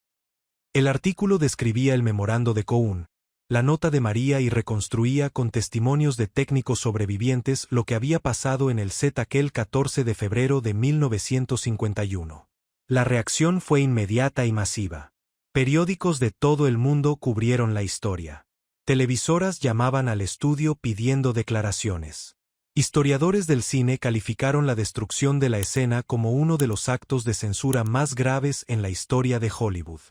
El artículo describía el memorando de Cohn, la nota de María y reconstruía con testimonios de técnicos sobrevivientes lo que había pasado en el set aquel 14 de febrero de 1951. La reacción fue inmediata y masiva. Periódicos de todo el mundo cubrieron la historia. Televisoras llamaban al estudio pidiendo declaraciones. Historiadores del cine calificaron la destrucción de la escena como uno de los actos de censura más graves en la historia de Hollywood.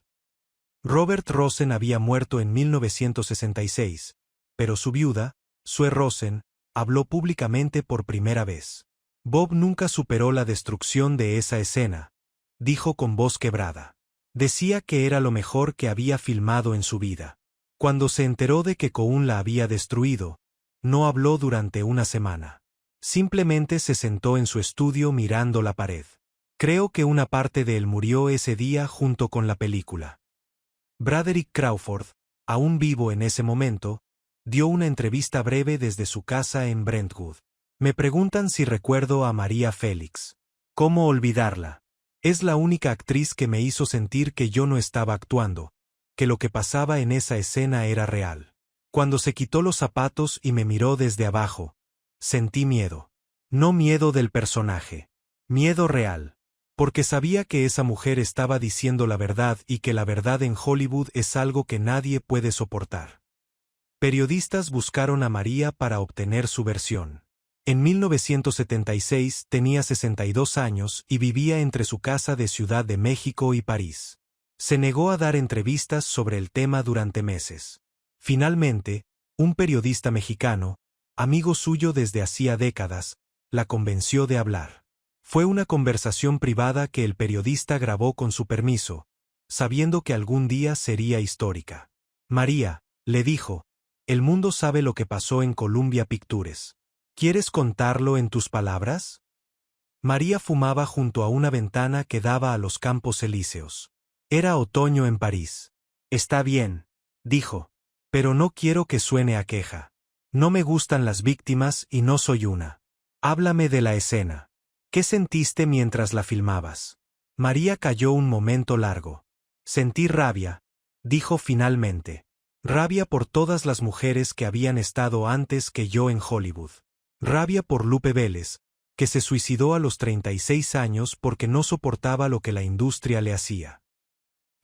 Robert Rosen había muerto en 1966, pero su viuda, Sue Rosen, habló públicamente por primera vez. Bob nunca superó la destrucción de esa escena, dijo con voz quebrada. Decía que era lo mejor que había filmado en su vida. Cuando se enteró de que Cohn la había destruido, no habló durante una semana. Simplemente se sentó en su estudio mirando la pared. Creo que una parte de él murió ese día junto con la película. Braderick Crawford, aún vivo en ese momento, dio una entrevista breve desde su casa en Brentwood. Me preguntan si recuerdo a María Félix. ¿Cómo olvidarla? Es la única actriz que me hizo sentir que yo no estaba actuando, que lo que pasaba en esa escena era real. Cuando se quitó los zapatos y me miró desde abajo, sentí miedo. No miedo del personaje. Miedo real. Porque sabía que esa mujer estaba diciendo la verdad y que la verdad en Hollywood es algo que nadie puede soportar. Periodistas buscaron a María para obtener su versión. En 1976 tenía 62 años y vivía entre su casa de Ciudad de México y París. Se negó a dar entrevistas sobre el tema durante meses. Finalmente, un periodista mexicano, amigo suyo desde hacía décadas, la convenció de hablar. Fue una conversación privada que el periodista grabó con su permiso, sabiendo que algún día sería histórica. María, le dijo, el mundo sabe lo que pasó en Columbia Pictures. ¿Quieres contarlo en tus palabras? María fumaba junto a una ventana que daba a los Campos Elíseos. Era otoño en París. Está bien, dijo, pero no quiero que suene a queja. No me gustan las víctimas y no soy una. Háblame de la escena. ¿Qué sentiste mientras la filmabas? María calló un momento largo. Sentí rabia, dijo finalmente. Rabia por todas las mujeres que habían estado antes que yo en Hollywood. Rabia por Lupe Vélez, que se suicidó a los 36 años porque no soportaba lo que la industria le hacía.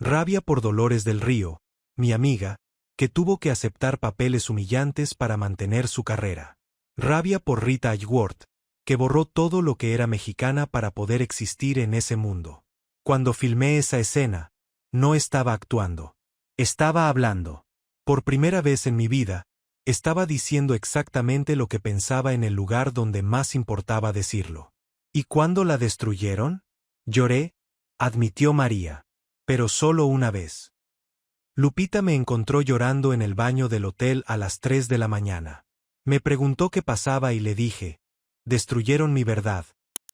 Rabia por Dolores del Río, mi amiga, que tuvo que aceptar papeles humillantes para mantener su carrera. Rabia por Rita Hayworth, que borró todo lo que era mexicana para poder existir en ese mundo. Cuando filmé esa escena, no estaba actuando. Estaba hablando. Por primera vez en mi vida, estaba diciendo exactamente lo que pensaba en el lugar donde más importaba decirlo. ¿Y cuándo la destruyeron? Lloré, admitió María. Pero solo una vez. Lupita me encontró llorando en el baño del hotel a las 3 de la mañana. Me preguntó qué pasaba y le dije, destruyeron mi verdad,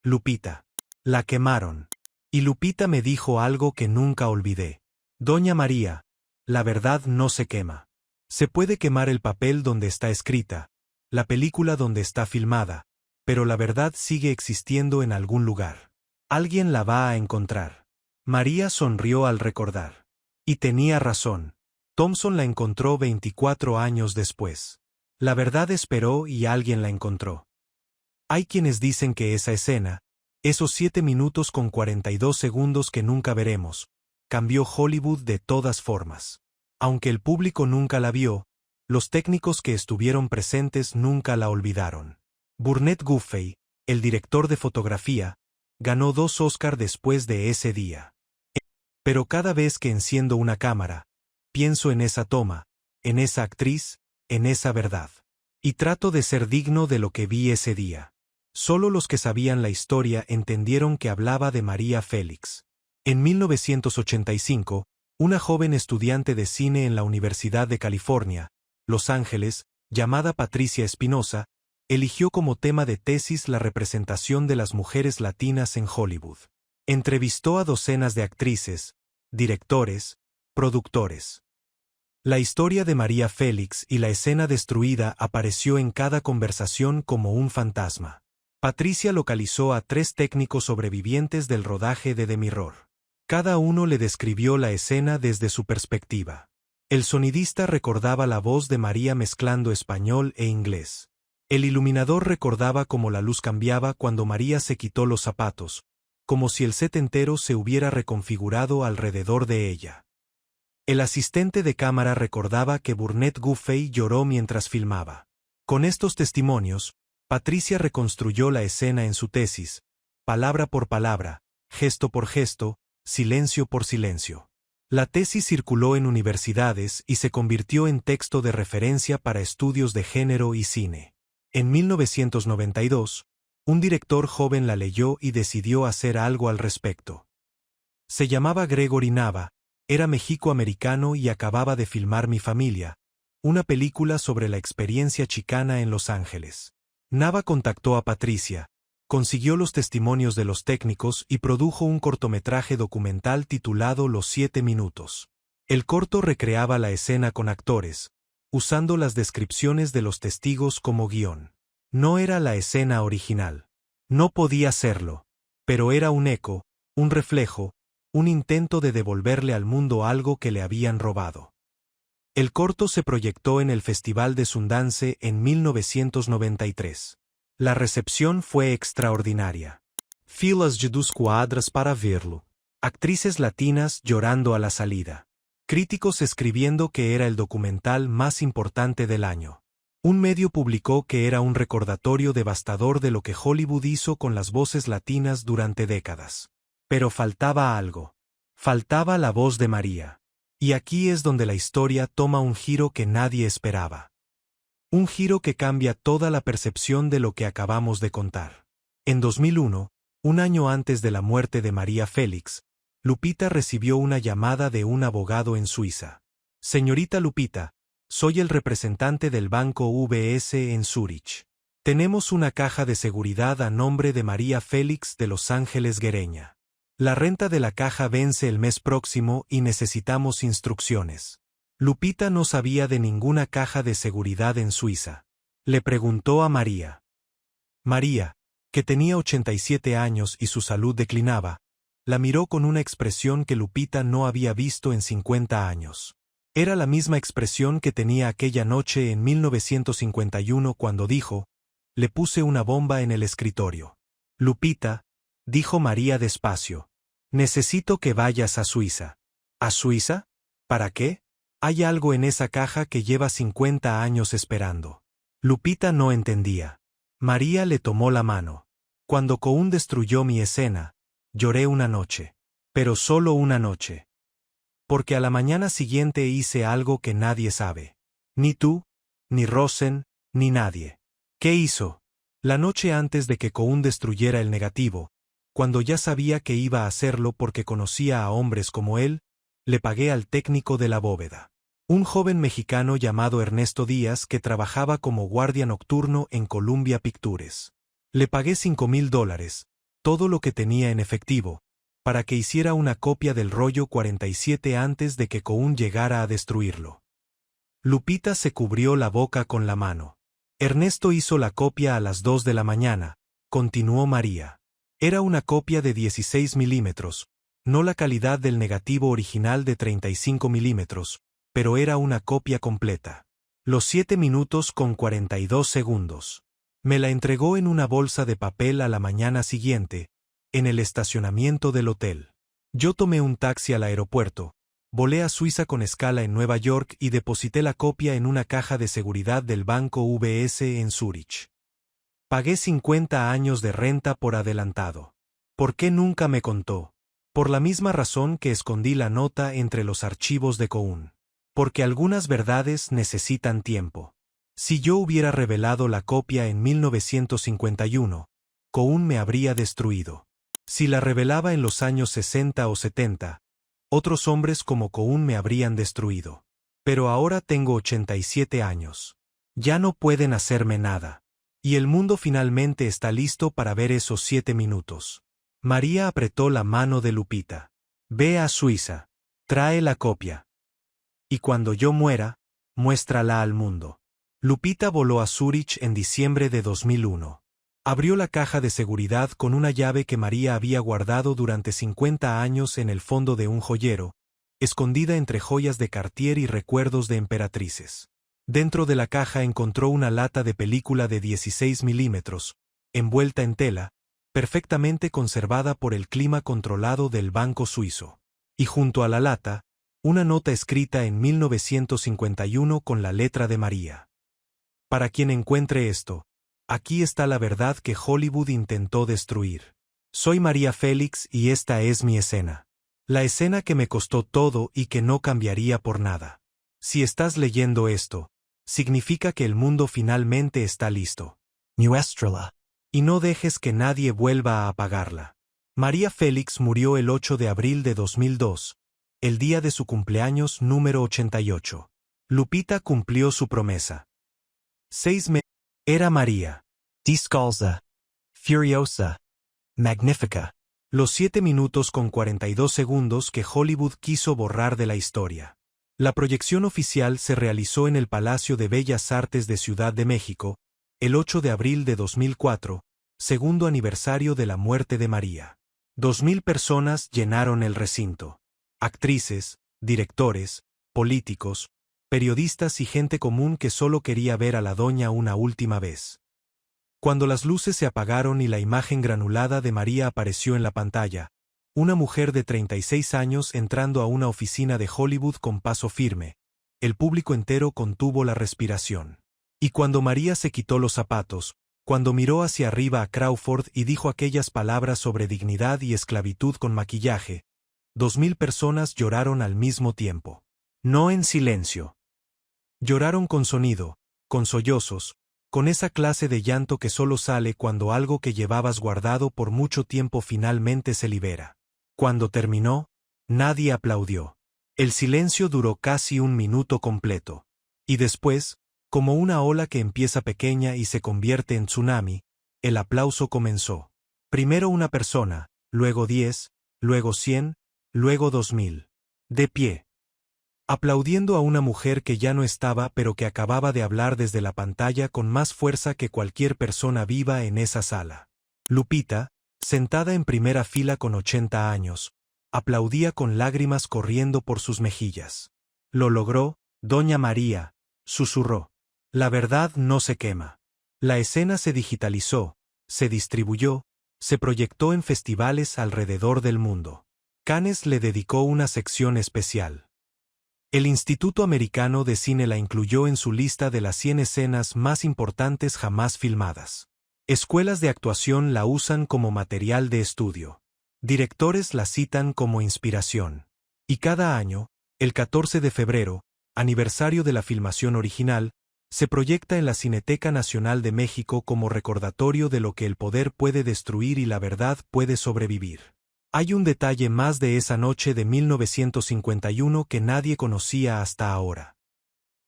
Lupita. La quemaron. Y Lupita me dijo algo que nunca olvidé. Doña María, la verdad no se quema. Se puede quemar el papel donde está escrita, la película donde está filmada, pero la verdad sigue existiendo en algún lugar. Alguien la va a encontrar. María sonrió al recordar. Y tenía razón. Thompson la encontró 24 años después. La verdad esperó y alguien la encontró. Hay quienes dicen que esa escena, esos 7 minutos con 42 segundos que nunca veremos, cambió Hollywood de todas formas. Aunque el público nunca la vio, los técnicos que estuvieron presentes nunca la olvidaron. Burnett Guffey, el director de fotografía, ganó 2 Oscar después de ese día. Pero cada vez que enciendo una cámara, pienso en esa toma, en esa actriz, en esa verdad. Y trato de ser digno de lo que vi ese día. Solo los que sabían la historia entendieron que hablaba de María Félix. En 1985, una joven estudiante de cine en la Universidad de California, Los Ángeles, llamada Patricia Espinosa, eligió como tema de tesis la representación de las mujeres latinas en Hollywood. Entrevistó a docenas de actrices, directores, productores. La historia de María Félix y la escena destruida apareció en cada conversación como un fantasma. Patricia localizó a 3 técnicos sobrevivientes del rodaje de The Mirror. Cada uno le describió la escena desde su perspectiva. El sonidista recordaba la voz de María mezclando español e inglés. El iluminador recordaba cómo la luz cambiaba cuando María se quitó los zapatos, como si el set entero se hubiera reconfigurado alrededor de ella. El asistente de cámara recordaba que Burnett Guffey lloró mientras filmaba. Con estos testimonios, Patricia reconstruyó la escena en su tesis, palabra por palabra, gesto por gesto, silencio por silencio. La tesis circuló en universidades y se convirtió en texto de referencia para estudios de género y cine. En 1992, un director joven la leyó y decidió hacer algo al respecto. Se llamaba Gregory Nava, era mexicoamericano y acababa de filmar Mi Familia, una película sobre la experiencia chicana en Los Ángeles. Nava contactó a Patricia, consiguió los testimonios de los técnicos y produjo un cortometraje documental titulado Los 7 minutos. El corto recreaba la escena con actores, usando las descripciones de los testigos como guión. No era la escena original. No podía serlo. Pero era un eco, un reflejo, un intento de devolverle al mundo algo que le habían robado. El corto se proyectó en el Festival de Sundance en 1993. La recepción fue extraordinaria. Filas de 2 quadras para verlo. Actrices latinas llorando a la salida. Críticos escribiendo que era el documental más importante del año. Un medio publicó que era un recordatorio devastador de lo que Hollywood hizo con las voces latinas durante décadas. Pero faltaba algo. Faltaba la voz de María. Y aquí es donde la historia toma un giro que nadie esperaba. Un giro que cambia toda la percepción de lo que acabamos de contar. En 2001, un año antes de la muerte de María Félix, Lupita recibió una llamada de un abogado en Suiza. Señorita Lupita, soy el representante del banco UBS en Zúrich. Tenemos una caja de seguridad a nombre de María Félix de Los Ángeles Guereña. La renta de la caja vence el mes próximo y necesitamos instrucciones. Lupita no sabía de ninguna caja de seguridad en Suiza. Le preguntó a María. María, que tenía 87 años y su salud declinaba, la miró con una expresión que Lupita no había visto en 50 años. Era la misma expresión que tenía aquella noche en 1951 cuando dijo, le puse una bomba en el escritorio. Lupita, dijo María despacio, necesito que vayas a Suiza. ¿A Suiza? ¿Para qué? Hay algo en esa caja que lleva 50 años esperando. Lupita no entendía. María le tomó la mano. Cuando Cohn destruyó mi escena, lloré una noche. Pero solo una noche. Porque a la mañana siguiente hice algo que nadie sabe. Ni tú, ni Rosen, ni nadie. ¿Qué hizo? La noche antes de que Cohn destruyera el negativo, cuando ya sabía que iba a hacerlo porque conocía a hombres como él, le pagué al técnico de la bóveda. Un joven mexicano llamado Ernesto Díaz que trabajaba como guardia nocturno en Columbia Pictures. Le pagué $5,000, todo lo que tenía en efectivo, para que hiciera una copia del rollo 47 antes de que Cohn llegara a destruirlo. Lupita se cubrió la boca con la mano. Ernesto hizo la copia a las 2 de la mañana, continuó María. Era una copia de 16 milímetros, no la calidad del negativo original de 35 milímetros, pero era una copia completa. Los 7 minutos con 42 segundos. Me la entregó en una bolsa de papel a la mañana siguiente, en el estacionamiento del hotel. Yo tomé un taxi al aeropuerto, volé a Suiza con escala en Nueva York y deposité la copia en una caja de seguridad del banco UBS en Zúrich. Pagué 50 años de renta por adelantado. ¿Por qué nunca me contó? Por la misma razón que escondí la nota entre los archivos de Cohn. Porque algunas verdades necesitan tiempo. Si yo hubiera revelado la copia en 1951, Cohn me habría destruido. Si la revelaba en los años 60 o 70, otros hombres como Cohn me habrían destruido. Pero ahora tengo 87 años. Ya no pueden hacerme nada. Y el mundo finalmente está listo para ver esos 7 minutos. María apretó la mano de Lupita. Ve a Suiza. Trae la copia. Y cuando yo muera, muéstrala al mundo. Lupita voló a Zúrich en diciembre de 2001. Abrió la caja de seguridad con una llave que María había guardado durante 50 años en el fondo de un joyero, escondida entre joyas de Cartier y recuerdos de emperatrices. Dentro de la caja encontró una lata de película de 16 milímetros, envuelta en tela, perfectamente conservada por el clima controlado del Banco Suizo. Y junto a la lata, una nota escrita en 1951 con la letra de María. Para quien encuentre esto, aquí está la verdad que Hollywood intentó destruir. Soy María Félix y esta es mi escena. La escena que me costó todo y que no cambiaría por nada. Si estás leyendo esto, significa que el mundo finalmente está listo. Muéstrala. Y no dejes que nadie vuelva a apagarla. María Félix murió el 8 de abril de 2002, el día de su cumpleaños número 88. Lupita cumplió su promesa. 6 meses. Era María. Descalza. Furiosa. Magnífica. Los 7 minutos con 42 segundos que Hollywood quiso borrar de la historia. La proyección oficial se realizó en el Palacio de Bellas Artes de Ciudad de México, el 8 de abril de 2004, segundo aniversario de la muerte de María. 2,000 personas llenaron el recinto. Actrices, directores, políticos, periodistas y gente común que solo quería ver a la doña una última vez. Cuando las luces se apagaron y la imagen granulada de María apareció en la pantalla, una mujer de 36 años entrando a una oficina de Hollywood con paso firme, el público entero contuvo la respiración. Y cuando María se quitó los zapatos, cuando miró hacia arriba a Crawford y dijo aquellas palabras sobre dignidad y esclavitud con maquillaje, 2,000 personas lloraron al mismo tiempo. No en silencio. Lloraron con sonido, con sollozos, con esa clase de llanto que solo sale cuando algo que llevabas guardado por mucho tiempo finalmente se libera. Cuando terminó, nadie aplaudió. El silencio duró casi 1 minuto completo. Y después, como una ola que empieza pequeña y se convierte en tsunami, el aplauso comenzó. Primero una persona, luego 10, luego 100, luego 2,000. De pie. Aplaudiendo a una mujer que ya no estaba pero que acababa de hablar desde la pantalla con más fuerza que cualquier persona viva en esa sala. Lupita, sentada en primera fila con 80 años, aplaudía con lágrimas corriendo por sus mejillas. Lo logró, doña María, susurró. La verdad no se quema. La escena se digitalizó, se distribuyó, se proyectó en festivales alrededor del mundo. Cannes le dedicó una sección especial. El Instituto Americano de Cine la incluyó en su lista de las 100 escenas más importantes jamás filmadas. Escuelas de actuación la usan como material de estudio. Directores la citan como inspiración. Y cada año, el 14 de febrero, aniversario de la filmación original, se proyecta en la Cineteca Nacional de México como recordatorio de lo que el poder puede destruir y la verdad puede sobrevivir. Hay un detalle más de esa noche de 1951 que nadie conocía hasta ahora.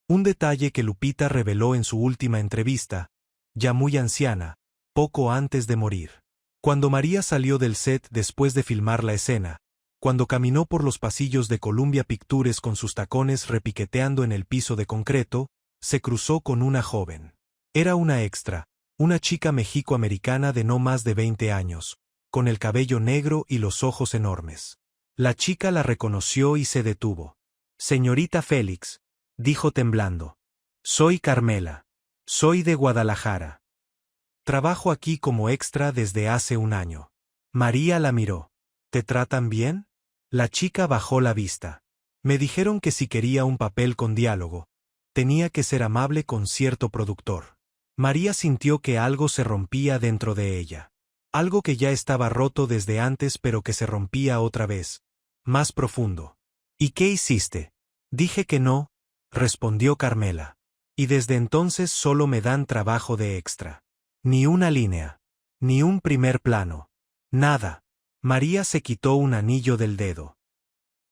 Un detalle que Lupita reveló en su última entrevista, ya muy anciana, poco antes de morir. Cuando María salió del set después de filmar la escena, cuando caminó por los pasillos de Columbia Pictures con sus tacones repiqueteando en el piso de concreto, se cruzó con una joven. Era una extra, una chica mexicoamericana de no más de 20 años, con el cabello negro y los ojos enormes. La chica la reconoció y se detuvo. Señorita Félix, dijo temblando. Soy Carmela. Soy de Guadalajara. Trabajo aquí como extra desde hace 1 año. María la miró. ¿Te tratan bien? La chica bajó la vista. Me dijeron que si quería un papel con diálogo, tenía que ser amable con cierto productor. María sintió que algo se rompía dentro de ella. Algo que ya estaba roto desde antes pero que se rompía otra vez, más profundo. ¿Y qué hiciste? Dije que no, respondió Carmela. Y desde entonces solo me dan trabajo de extra. Ni una línea. Ni un primer plano. Nada. María se quitó un anillo del dedo.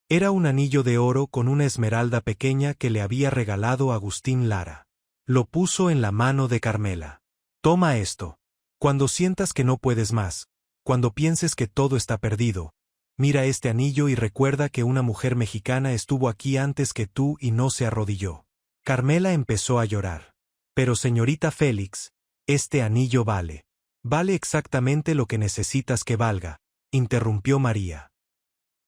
Era un anillo de oro con una esmeralda pequeña que le había regalado Agustín Lara. Lo puso en la mano de Carmela. Toma esto. Cuando sientas que no puedes más, cuando pienses que todo está perdido, mira este anillo y recuerda que una mujer mexicana estuvo aquí antes que tú y no se arrodilló. Carmela empezó a llorar. Pero señorita Félix, este anillo vale. Vale exactamente lo que necesitas que valga, interrumpió María.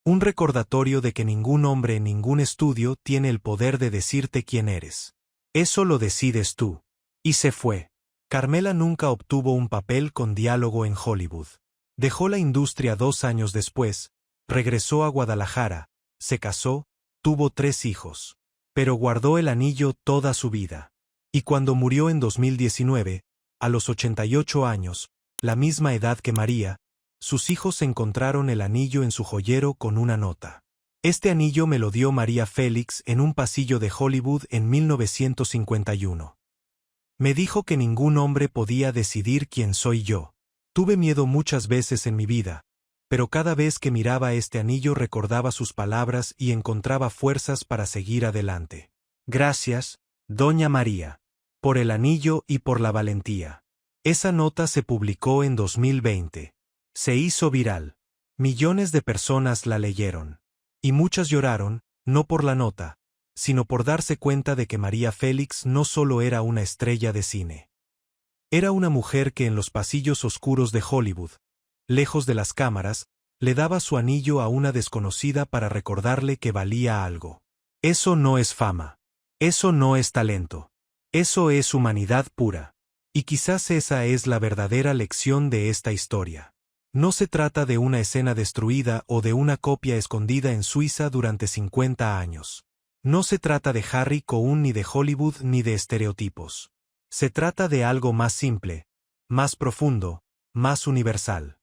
Un recordatorio de que ningún hombre en ningún estudio tiene el poder de decirte quién eres. Eso lo decides tú. Y se fue. Carmela nunca obtuvo un papel con diálogo en Hollywood. Dejó la industria 2 años después, regresó a Guadalajara, se casó, tuvo 3 hijos. Pero guardó el anillo toda su vida. Y cuando murió en 2019, a los 88 años, la misma edad que María, sus hijos encontraron el anillo en su joyero con una nota. Este anillo me lo dio María Félix en un pasillo de Hollywood en 1951. Me dijo que ningún hombre podía decidir quién soy yo. Tuve miedo muchas veces en mi vida, pero cada vez que miraba este anillo recordaba sus palabras y encontraba fuerzas para seguir adelante. Gracias, doña María, por el anillo y por la valentía. Esa nota se publicó en 2020. Se hizo viral. Millones de personas la leyeron. Y muchas lloraron, no por la nota, sino por darse cuenta de que María Félix no solo era una estrella de cine. Era una mujer que en los pasillos oscuros de Hollywood, lejos de las cámaras, le daba su anillo a una desconocida para recordarle que valía algo. Eso no es fama. Eso no es talento. Eso es humanidad pura. Y quizás esa es la verdadera lección de esta historia. No se trata de una escena destruida o de una copia escondida en Suiza durante 50 años. No se trata de Harry Cohn ni de Hollywood ni de estereotipos. Se trata de algo más simple, más profundo, más universal.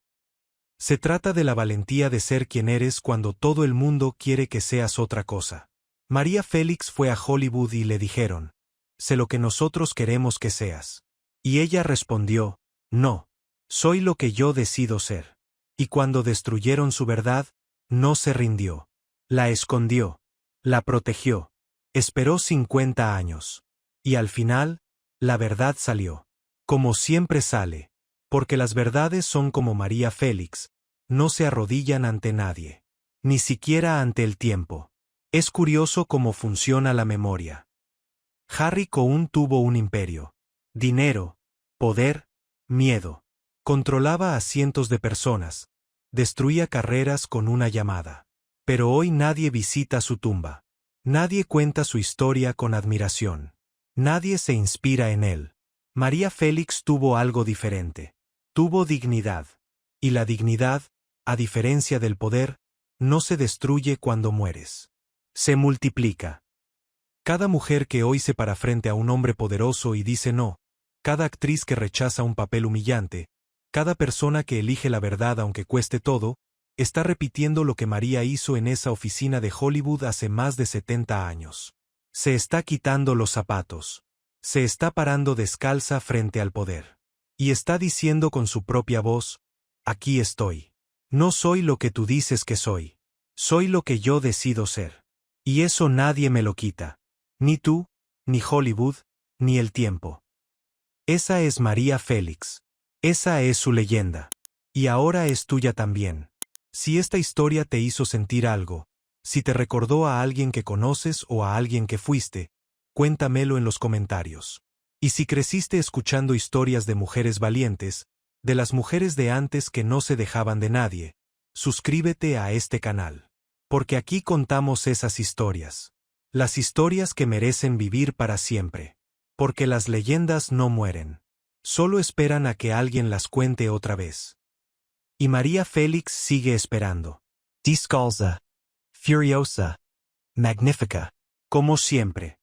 Se trata de la valentía de ser quien eres cuando todo el mundo quiere que seas otra cosa. María Félix fue a Hollywood y le dijeron, sé lo que nosotros queremos que seas. Y ella respondió, no, soy lo que yo decido ser. Y cuando destruyeron su verdad, no se rindió. La escondió. La protegió. Esperó 50 años. Y al final, la verdad salió. Como siempre sale. Porque las verdades son como María Félix. No se arrodillan ante nadie. Ni siquiera ante el tiempo. Es curioso cómo funciona la memoria. Harry Cohn tuvo un imperio. Dinero, poder, miedo. Controlaba a cientos de personas. Destruía carreras con una llamada. Pero hoy nadie visita su tumba. Nadie cuenta su historia con admiración. Nadie se inspira en él. María Félix tuvo algo diferente. Tuvo dignidad. Y la dignidad, a diferencia del poder, no se destruye cuando mueres. Se multiplica. Cada mujer que hoy se para frente a un hombre poderoso y dice no, cada actriz que rechaza un papel humillante, cada persona que elige la verdad aunque cueste todo, está repitiendo lo que María hizo en esa oficina de Hollywood hace más de 70 años. Se está quitando los zapatos. Se está parando descalza frente al poder. Y está diciendo con su propia voz, aquí estoy. No soy lo que tú dices que soy. Soy lo que yo decido ser. Y eso nadie me lo quita. Ni tú, ni Hollywood, ni el tiempo. Esa es María Félix. Esa es su leyenda. Y ahora es tuya también. Si esta historia te hizo sentir algo, si te recordó a alguien que conoces o a alguien que fuiste, cuéntamelo en los comentarios. Y si creciste escuchando historias de mujeres valientes, de las mujeres de antes que no se dejaban de nadie, suscríbete a este canal. Porque aquí contamos esas historias. Las historias que merecen vivir para siempre. Porque las leyendas no mueren. Solo esperan a que alguien las cuente otra vez. Y María Félix sigue esperando. Descalza. Furiosa. Magnífica. Como siempre.